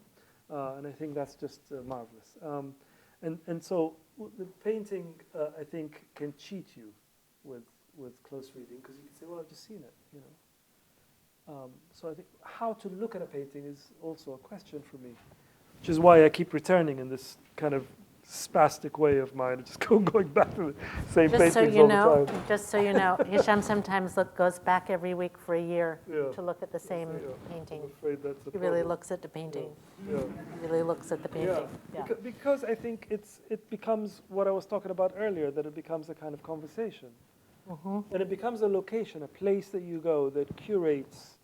And I think that's just marvelous. And so the painting, I think, can cheat you with close reading because you can say, well, I've just seen it, you know. So I think how to look at a painting is also a question for me, which is why I keep returning in this kind of spastic way of mine, just going back to the same paintings all the time. Just so you know, Hisham sometimes goes back every week for a year to look at the same painting. I'm afraid that's a He really problem. looks at the painting. Yeah. He really looks at the painting. Yeah. Because I think it becomes what I was talking about earlier, that it becomes a kind of conversation. And it becomes a location, a place that you go that curates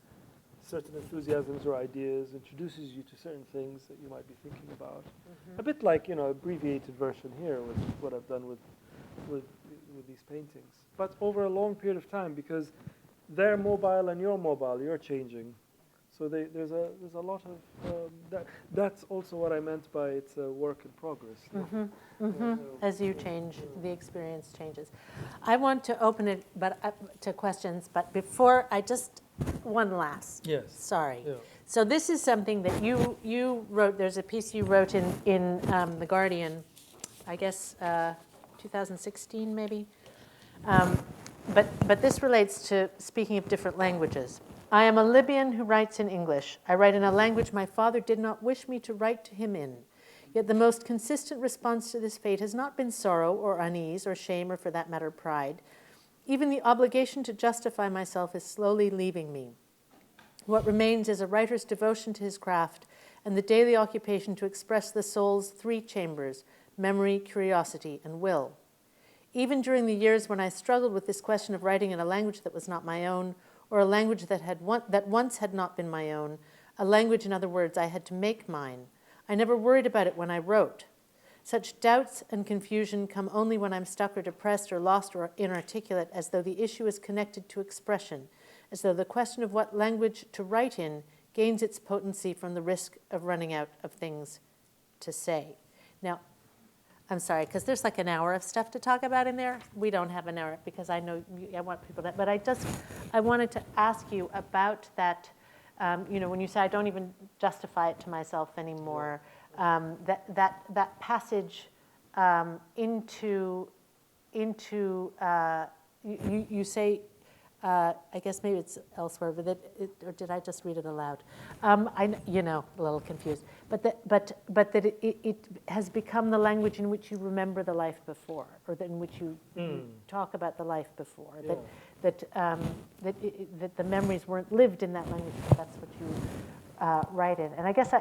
certain enthusiasms or ideas, introduces you to certain things that you might be thinking about. A bit like, you know, abbreviated version here with what I've done with these paintings. But over a long period of time, because they're mobile and you're mobile, you're changing. So there's a lot of that's also what I meant by it's a work in progress. As you change, the experience changes. I want to open it to questions, but before I just one last. Yes. Sorry. Yeah. So this is something that you wrote. There's a piece you wrote in The Guardian, I guess 2016 maybe. But this relates to speaking of different languages. I am a Libyan who writes in English. I write in a language my father did not wish me to write to him in. Yet the most consistent response to this fate has not been sorrow or unease or shame or, for that matter, pride. Even the obligation to justify myself is slowly leaving me. What remains is a writer's devotion to his craft and the daily occupation to express the soul's 3 chambers, memory, curiosity, and will. Even during the years when I struggled with this question of writing in a language that was not my own, or a language that once had not been my own, a language, in other words, I had to make mine, I never worried about it when I wrote. Such doubts and confusion come only when I'm stuck or depressed or lost or inarticulate, as though the issue is connected to expression, as though the question of what language to write in gains its potency from the risk of running out of things to say. Now, I'm sorry, because there's like an hour of stuff to talk about in there. We don't have an hour because I know I want people to, but I wanted to ask you about that, you know, when you say I don't even justify it to myself anymore, that passage into you say, I guess maybe it's elsewhere, but or did I just read it aloud? You know, a little confused. But that it has become the language in which you remember the life before, or in which you talk about the life before. Yeah. That the memories weren't lived in that language, but that's what you write in. And I guess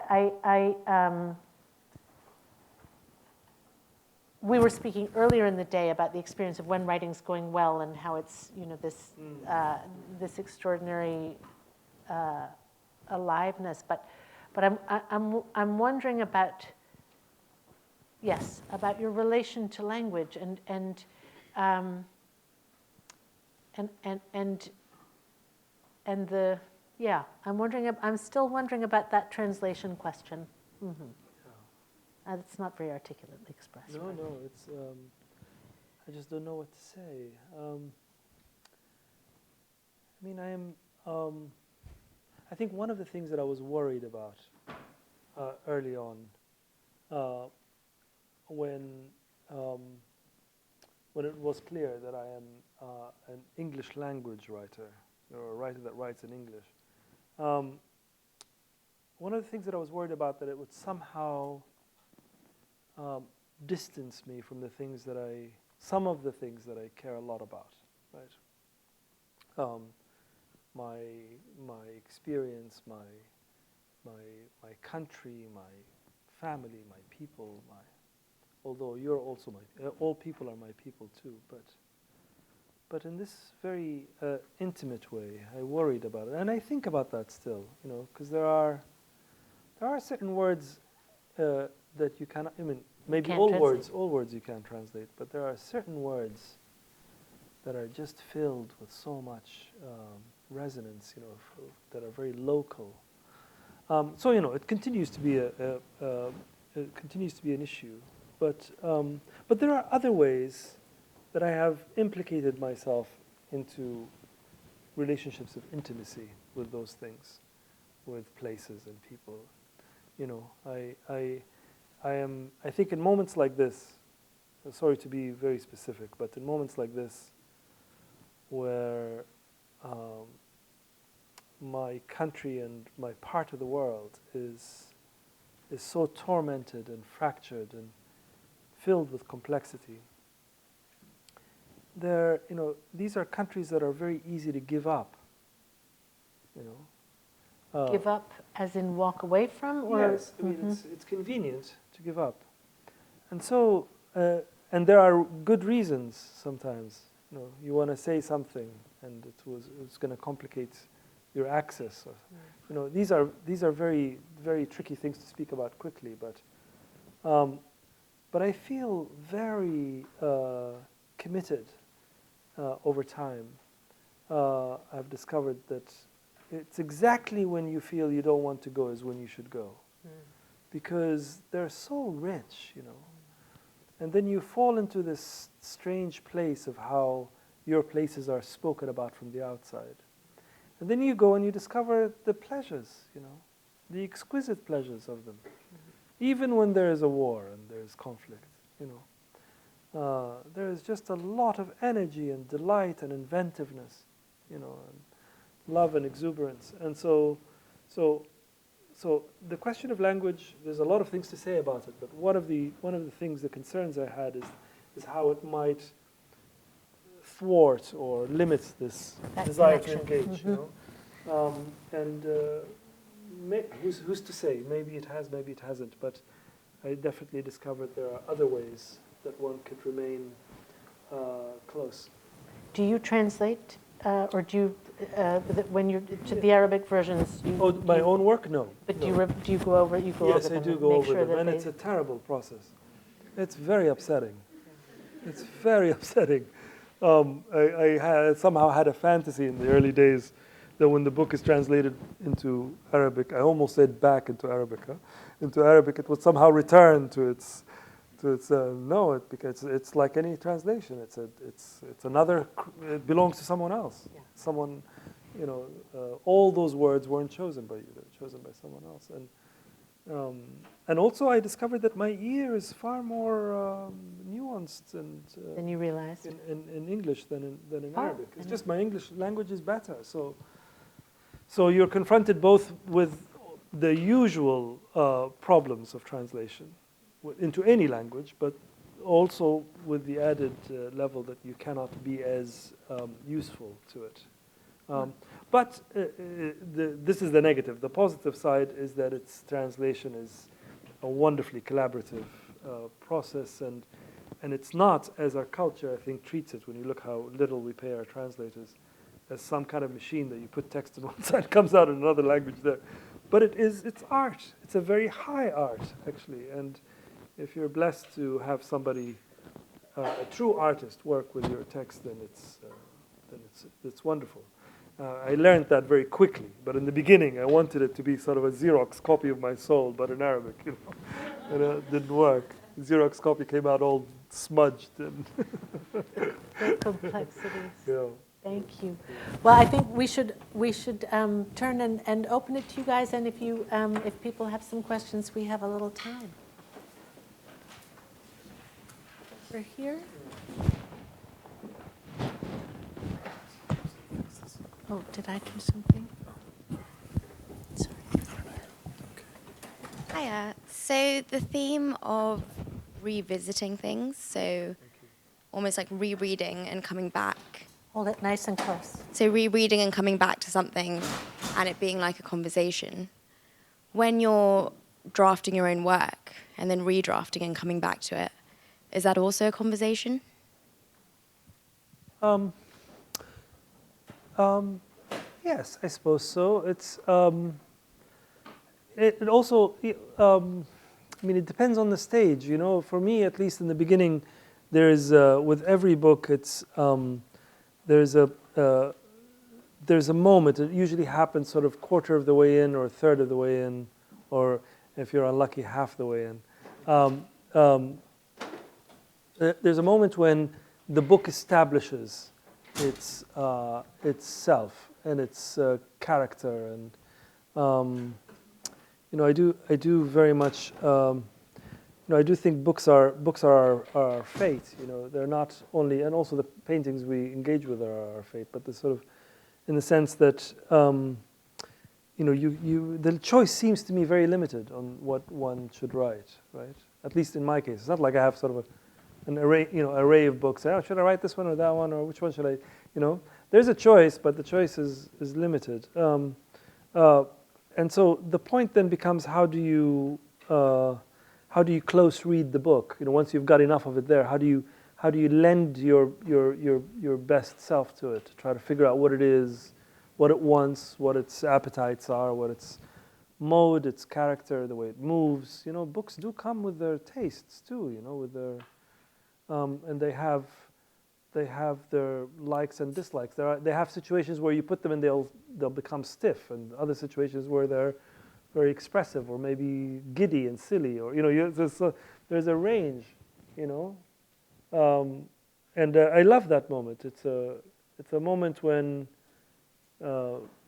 we were speaking earlier in the day about the experience of when writing's going well and how it's, you know, this extraordinary aliveness. But I'm wondering about your relation to language and the I'm still wondering about that translation question. Mm-hmm. It's not very articulately expressed. No, it's. I just don't know what to say. I mean, I am. I think one of the things that I was worried about early on, when it was clear that I am an English language writer, or a writer that writes in English, one of the things that I was worried about that it would somehow distance me from some of the things that I care a lot about, right? My experience, my country, my family, my people, although you're also all people are my people too, but in this very intimate way, I worried about it, and I think about that still, because there are certain words that you cannot. I mean, maybe Can't all translate. words you can't translate, but there are certain words that are just filled with so much resonance, that are very local. So it continues to be it continues to be an issue, but there are other ways that I have implicated myself into relationships of intimacy with those things, with places and people. I think in moments like this, sorry to be very specific, but in moments like this, where my country and my part of the world is so tormented and fractured and filled with complexity. These are countries that are very easy to give up. Give up as in walk away from? Or? Yes, I mean, it's convenient to give up. And so, and there are good reasons sometimes. You want to say something, and it's going to complicate your access. Or, these are very, very tricky things to speak about quickly. But I feel very committed over time. I've discovered that it's exactly when you feel you don't want to go is when you should go, because they're so rich, And then you fall into this strange place of how your places are spoken about from the outside. And then you go and you discover the pleasures, the exquisite pleasures of them. Even when there is a war and there is conflict, there is just a lot of energy and delight and inventiveness, and love and exuberance. And so the question of language, there's a lot of things to say about it, but one of the things, the concerns I had is how it might thwart or limit this That desire connection. to engage, who's to say? Maybe it has, maybe it hasn't, but I definitely discovered there are other ways that one could remain close. Do you translate, or do you, when you're to the Arabic versions? My own work? No. But no. do you go over? You go Yes, over I them do and go make over sure them, that and they- it's a terrible process. It's very upsetting. It's very upsetting. I somehow had a fantasy in the early days that when the book is translated into Arabic, I almost said back into Arabic, it would somehow return to its because it's like any translation. It's another. It belongs to someone else. Yeah. Someone, all those words weren't chosen by you; they're chosen by someone else. And also I discovered that my ear is far more nuanced and Then you realized. in English than in Oh, Arabic. It's I just my English language is better. So you're confronted both with the usual problems of translation into any language, but also with the added level that you cannot be as useful to it. But this is the negative. The positive side is that its translation is a wonderfully collaborative process, and it's not, as our culture, I think, treats it, when you look how little we pay our translators, as some kind of machine that you put text on one side, comes out in another language there. But it's art. It's a very high art, actually. And if you're blessed to have somebody, a true artist, work with your text, then it's wonderful. I learned that very quickly, but in the beginning I wanted it to be sort of a Xerox copy of my soul, but in Arabic, and it didn't work. The Xerox copy came out all smudged and The complexities. yeah. Thank you. Well, I think we should turn and open it to you guys, and if people have some questions, we have a little time. Over here. Oh, did I do something? Sorry. Hiya. So the theme of revisiting things, so almost like rereading and coming back. Hold it nice and close. So rereading and coming back to something and it being like a conversation. when you're drafting your own work and then redrafting and coming back to it, is that also a conversation? Yes, I suppose so. It also, I mean, it depends on the stage. You know, for me, at least in the beginning, there's with every book, there's a moment. It usually happens sort of quarter of the way in, or a third of the way in, or if you're unlucky, half the way in. There's a moment when the book establishes itself and its character, and you know, I do very much. You know, I do think books are our fate. You know, they're not only, and also the paintings we engage with are our fate, but the sort of, in the sense that you know, the choice seems to me very limited on what one should write, right? At least in my case, it's not like I have sort of an array of books. Oh, should I write this one or that one, or which one should I? You know, there's a choice, but the choice is limited. And so the point then becomes, how do you close read the book? You know, once you've got enough of it there, how do you lend your best self to it? To try to figure out what it is, what it wants, what its appetites are, what its mode, its character, the way it moves. You know, books do come with their tastes too. You know, with their and they have their likes and dislikes. They have situations where you put them and they'll become stiff, and other situations where they're very expressive, or maybe giddy and silly, or you know, there's a range, you know, and I love that moment. It's a moment when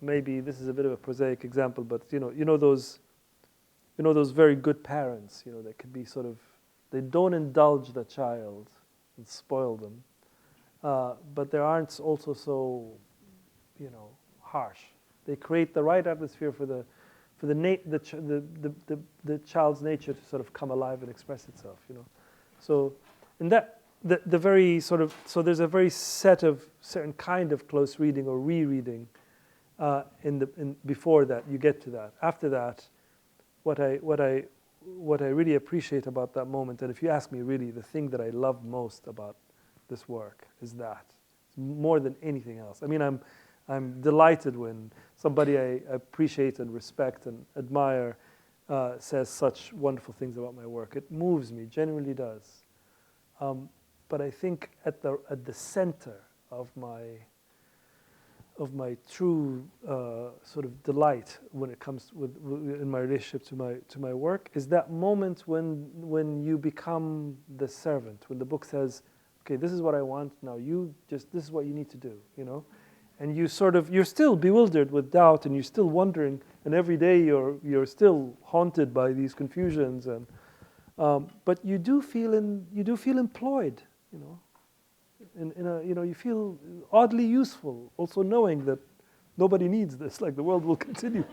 maybe this is a bit of a prosaic example, but you know those very good parents, you know, that could be sort of, they don't indulge the child and spoil them, but they aren't also so, you know, harsh. They create the right atmosphere for the child's nature to sort of come alive and express itself, you know. So, in that the very sort of, so there's a very certain kind of close reading or rereading before that you get to that. After that, what I really appreciate about that moment, and if you ask me, really the thing that I love most about this work is that, more than anything else. I mean, I'm delighted when somebody I appreciate and respect and admire says such wonderful things about my work. It moves me, genuinely does. But I think at the center of my true sort of delight when it comes in my relationship to my work is that moment when you become the servant, when the book says, okay, this is what I want, now this is what you need to do, you know. And you're still bewildered with doubt, and you're still wondering, and every day you're still haunted by these confusions, and but you do feel employed, you know. You know, you feel oddly useful, also knowing that nobody needs this, like the world will continue.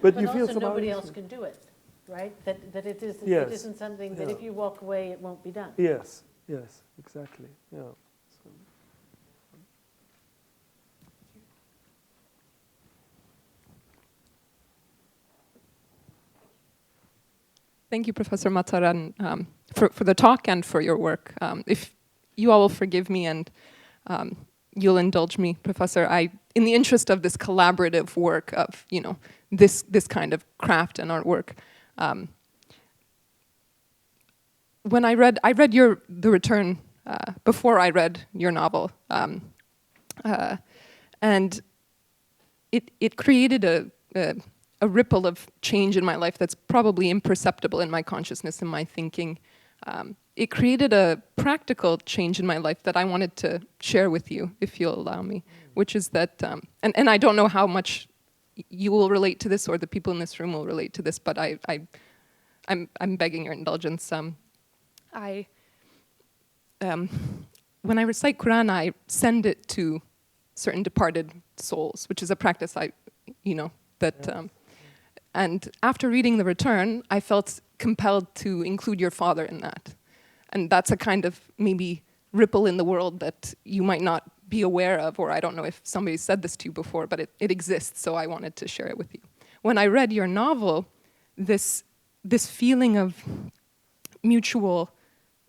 But you feel also somehow nobody else can do it, right? That it Yes. isn't something that if you walk away, it won't be done. Yes, exactly. Yeah. So. Thank you, Professor Matar, and for the talk and for your work. If you all will forgive me and you'll indulge me, Professor, in the interest of this collaborative work of, you know, this kind of craft and artwork, when I read The Return before I read your novel, and it created a ripple of change in my life that's probably imperceptible in my consciousness and my thinking. It created a practical change in my life that I wanted to share with you, if you'll allow me, which is that, and I don't know how much you will relate to this or the people in this room will relate to this, but I'm begging your indulgence. When I recite Quran, I send it to certain departed souls, which is a practice and after reading The Return, I felt compelled to include your father in that. And that's a kind of maybe ripple in the world that you might not be aware of, or I don't know if somebody said this to you before, but it exists, so I wanted to share it with you. When I read your novel, this feeling of mutual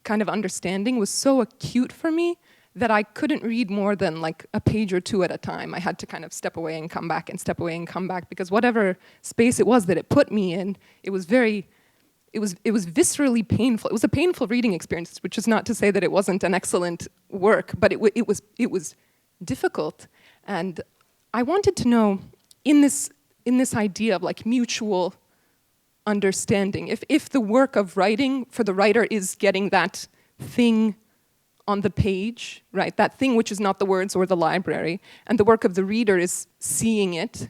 kind of understanding was so acute for me that I couldn't read more than like a page or two at a time. I had to kind of step away and come back and step away and come back, because whatever space it was that it put me in, it was viscerally painful. It was a painful reading experience, which is not to say that it wasn't an excellent work, but it was difficult. And I wanted to know, in this idea of like mutual understanding, if the work of writing for the writer is getting that thing on the page, right, that thing which is not the words or the library, and the work of the reader is seeing it,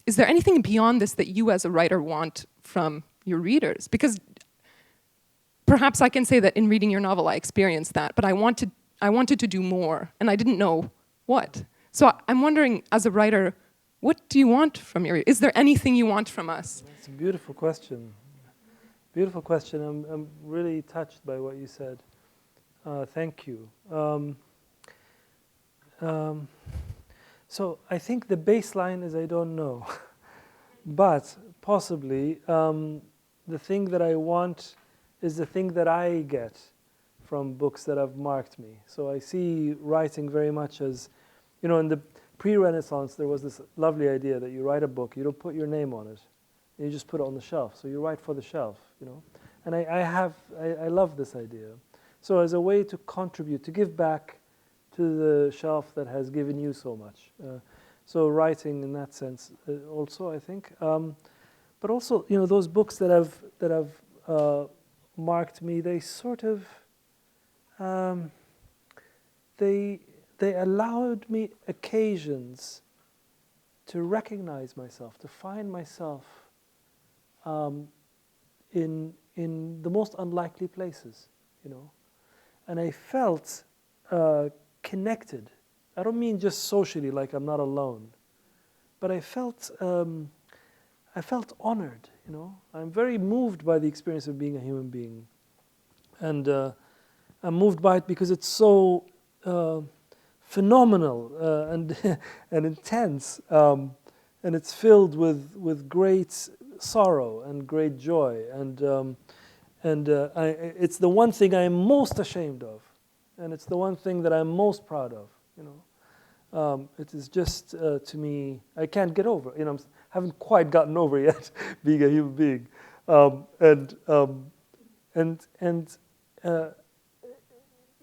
is there anything beyond this that you as a writer want from your readers? Because perhaps I can say that in reading your novel I experienced that, but I wanted to do more, and I didn't know what. So I'm wondering, as a writer, what do you want from your... Is there anything you want from us? It's a beautiful question. Beautiful question. I'm really touched by what you said. Thank you. So I think the baseline is I don't know. But possibly the thing that I want is the thing that I get from books that have marked me. So I see writing very much as, you know, in the pre-Renaissance there was this lovely idea that you write a book, you don't put your name on it, you just put it on the shelf. So you write for the shelf, you know. And I love this idea. So as a way to contribute, to give back to the shelf that has given you so much. So writing in that sense also, I think. But also, you know, those books that have marked me, they sort of, they allowed me occasions to recognize myself, to find myself in the most unlikely places, you know. And I felt connected. I don't mean just socially, like I'm not alone, but I felt honored, you know. I'm very moved by the experience of being a human being. And I'm moved by it because it's so phenomenal and intense, and it's filled with great sorrow and great joy, and it's the one thing I'm most ashamed of, and it's the one thing that I'm most proud of. You know, it is just to me, I can't get over. You know, I haven't quite gotten over yet being a human being,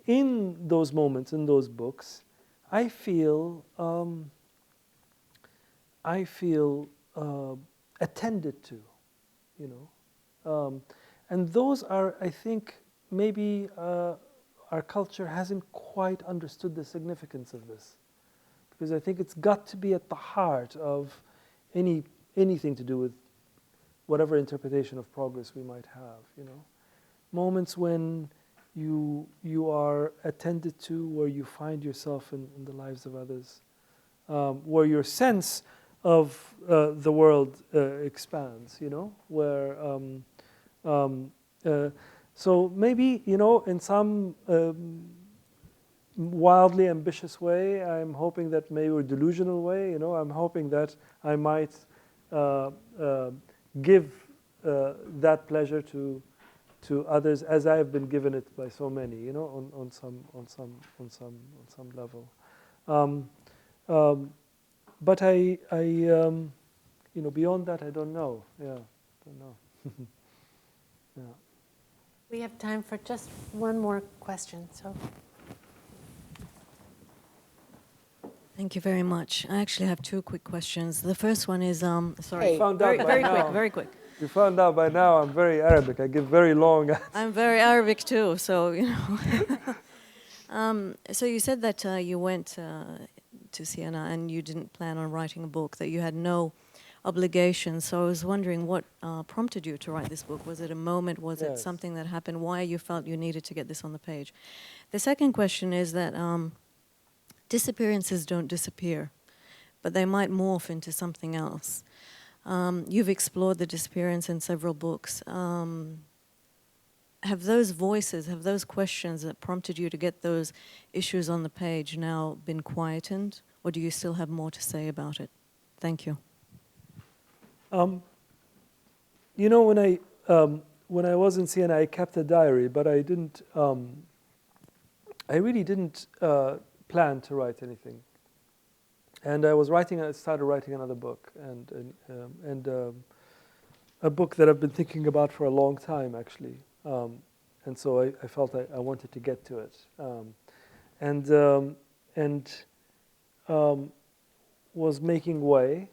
in those moments, in those books, I feel attended to, you know, and those are, I think, maybe our culture hasn't quite understood the significance of this, because I think it's got to be at the heart of anything to do with whatever interpretation of progress we might have, you know, moments when you are attended to, where you find yourself in the lives of others, where your sense of the world expands, you know, where so maybe, you know, in some wildly ambitious way, I'm hoping that, maybe, or delusional way, you know, I'm hoping that I might give that pleasure to others as I have been given it by so many, you know, on some level. But I you know, beyond that, I don't know. Yeah, don't know. Yeah. We have time for just one more question. So, Thank you very much. I actually have two quick questions. The first one is, sorry, Hey, found out by very now. quick, very quick. You found out by now I'm very Arabic. I give very long answers. I'm very Arabic too, so, you know. So you said that you went to Siena and you didn't plan on writing a book, that you had no obligation. So I was wondering what prompted you to write this book. Was it a moment? Was it something that happened? Why you felt you needed to get this on the page? The second question is that disappearances don't disappear, but they might morph into something else. You've explored the disappearance in several books. Have those voices, have those questions that prompted you to get those issues on the page now been quietened, or do you still have more to say about it? Thank you. You know, when I was in Siena, I kept a diary, but I didn't. I really didn't plan to write anything. And I started writing another book, and a book that I've been thinking about for a long time, actually. And so I felt I wanted to get to it, and was making way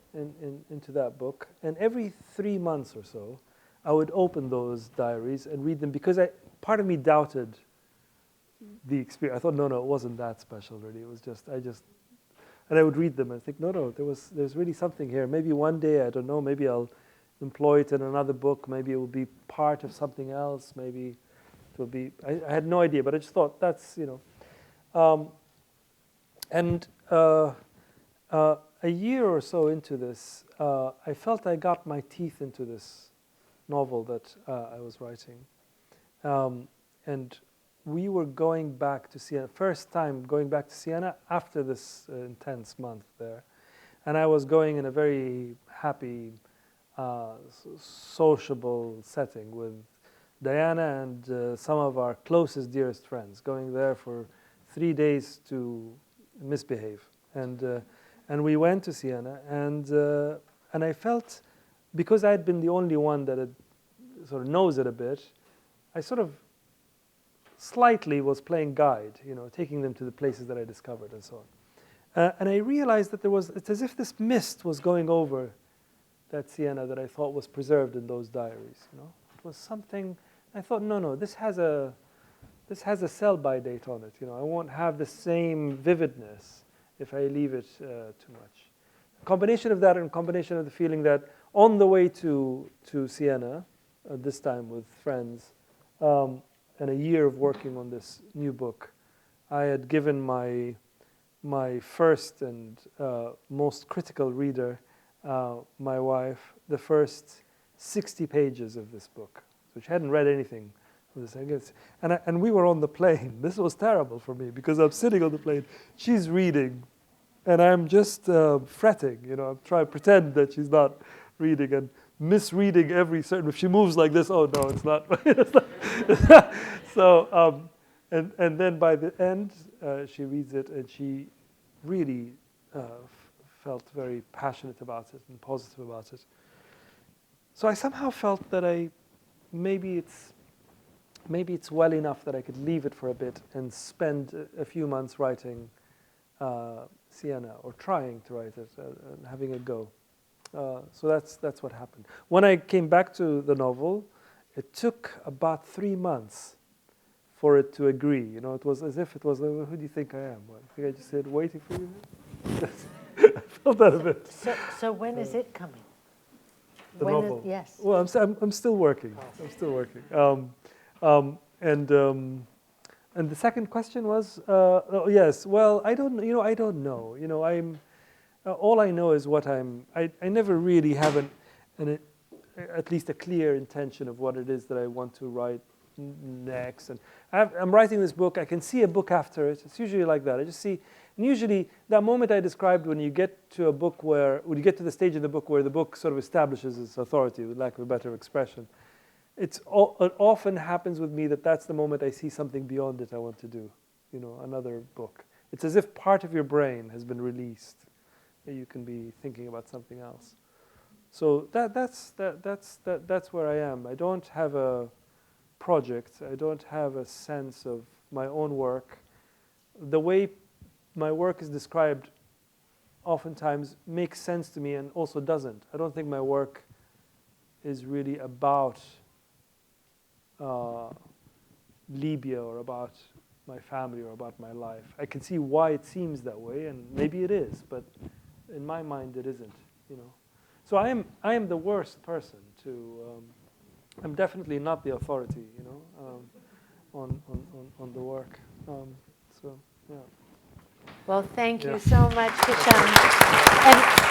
into that book. And every 3 months or so, I would open those diaries and read them, because part of me doubted the experience. I thought, no, it wasn't that special, really. It was just, and I would read them and think, no, there's really something here. Maybe one day, I don't know, maybe I'll employ it in another book. Maybe it will be part of something else. Maybe it will be, I had no idea, but I just thought that's, a year or so into this, I felt I got my teeth into this novel that I was writing. And we were going back to Siena, first time going back to Siena after this intense month there. And I was going in a very happy, sociable setting with Diana and some of our closest, dearest friends, going there for 3 days to misbehave. And we went to Siena, and I felt, because I had been the only one that had sort of knows it a bit, I sort of slightly was playing guide, taking them to the places that I discovered and so on. And I realized that it's as if this mist was going over that Siena that I thought was preserved in those diaries. It was something. I thought, no, this has a sell-by date on it. I won't have the same vividness if I leave it too much. A combination of that and a combination of the feeling that on the way to Siena, this time with friends, and a year of working on this new book, I had given my first and most critical reader, my wife, the first 60 pages of this book. So she hadn't read anything of this, I guess. And we were on the plane. This was terrible for me, because I'm sitting on the plane, she's reading, and I'm just fretting. I'm trying to pretend that she's not reading and misreading every certain. If she moves like this, oh no, it's not. So, and then by the end, she reads it, and she really felt very passionate about it and positive about it. So I somehow felt that maybe it's well enough that I could leave it for a bit and spend a few months writing Siena, or trying to write it and having a go. So that's what happened. When I came back to the novel, it took about 3 months for it to agree. It was as if it was, who do you think I am? Well, I think I just said, waiting for you. I felt that a bit. So when is it coming? The When novel. yes. Well, I'm still working. I'm still working. And the second question was, yes. Well, I don't know. All I know is what I never really have at least a clear intention of what it is that I want to write next. And I'm writing this book. I can see a book after it. It's usually like that. I just see, and usually that moment I described, when you get to a book when you get to the stage in the book where the book sort of establishes its authority, with lack of a better expression, it often happens with me that's the moment I see something beyond it I want to do, another book. It's as if part of your brain has been released. You can be thinking about something else. So that's where I am. I don't have a project. I don't have a sense of my own work. The way my work is described oftentimes makes sense to me and also doesn't. I don't think my work is really about Libya or about my family or about my life. I can see why it seems that way, and maybe it is, but in my mind it isn't. So I am the worst person to. I'm definitely not the authority, on the work. So yeah. Well, thank you so much, Hisham. And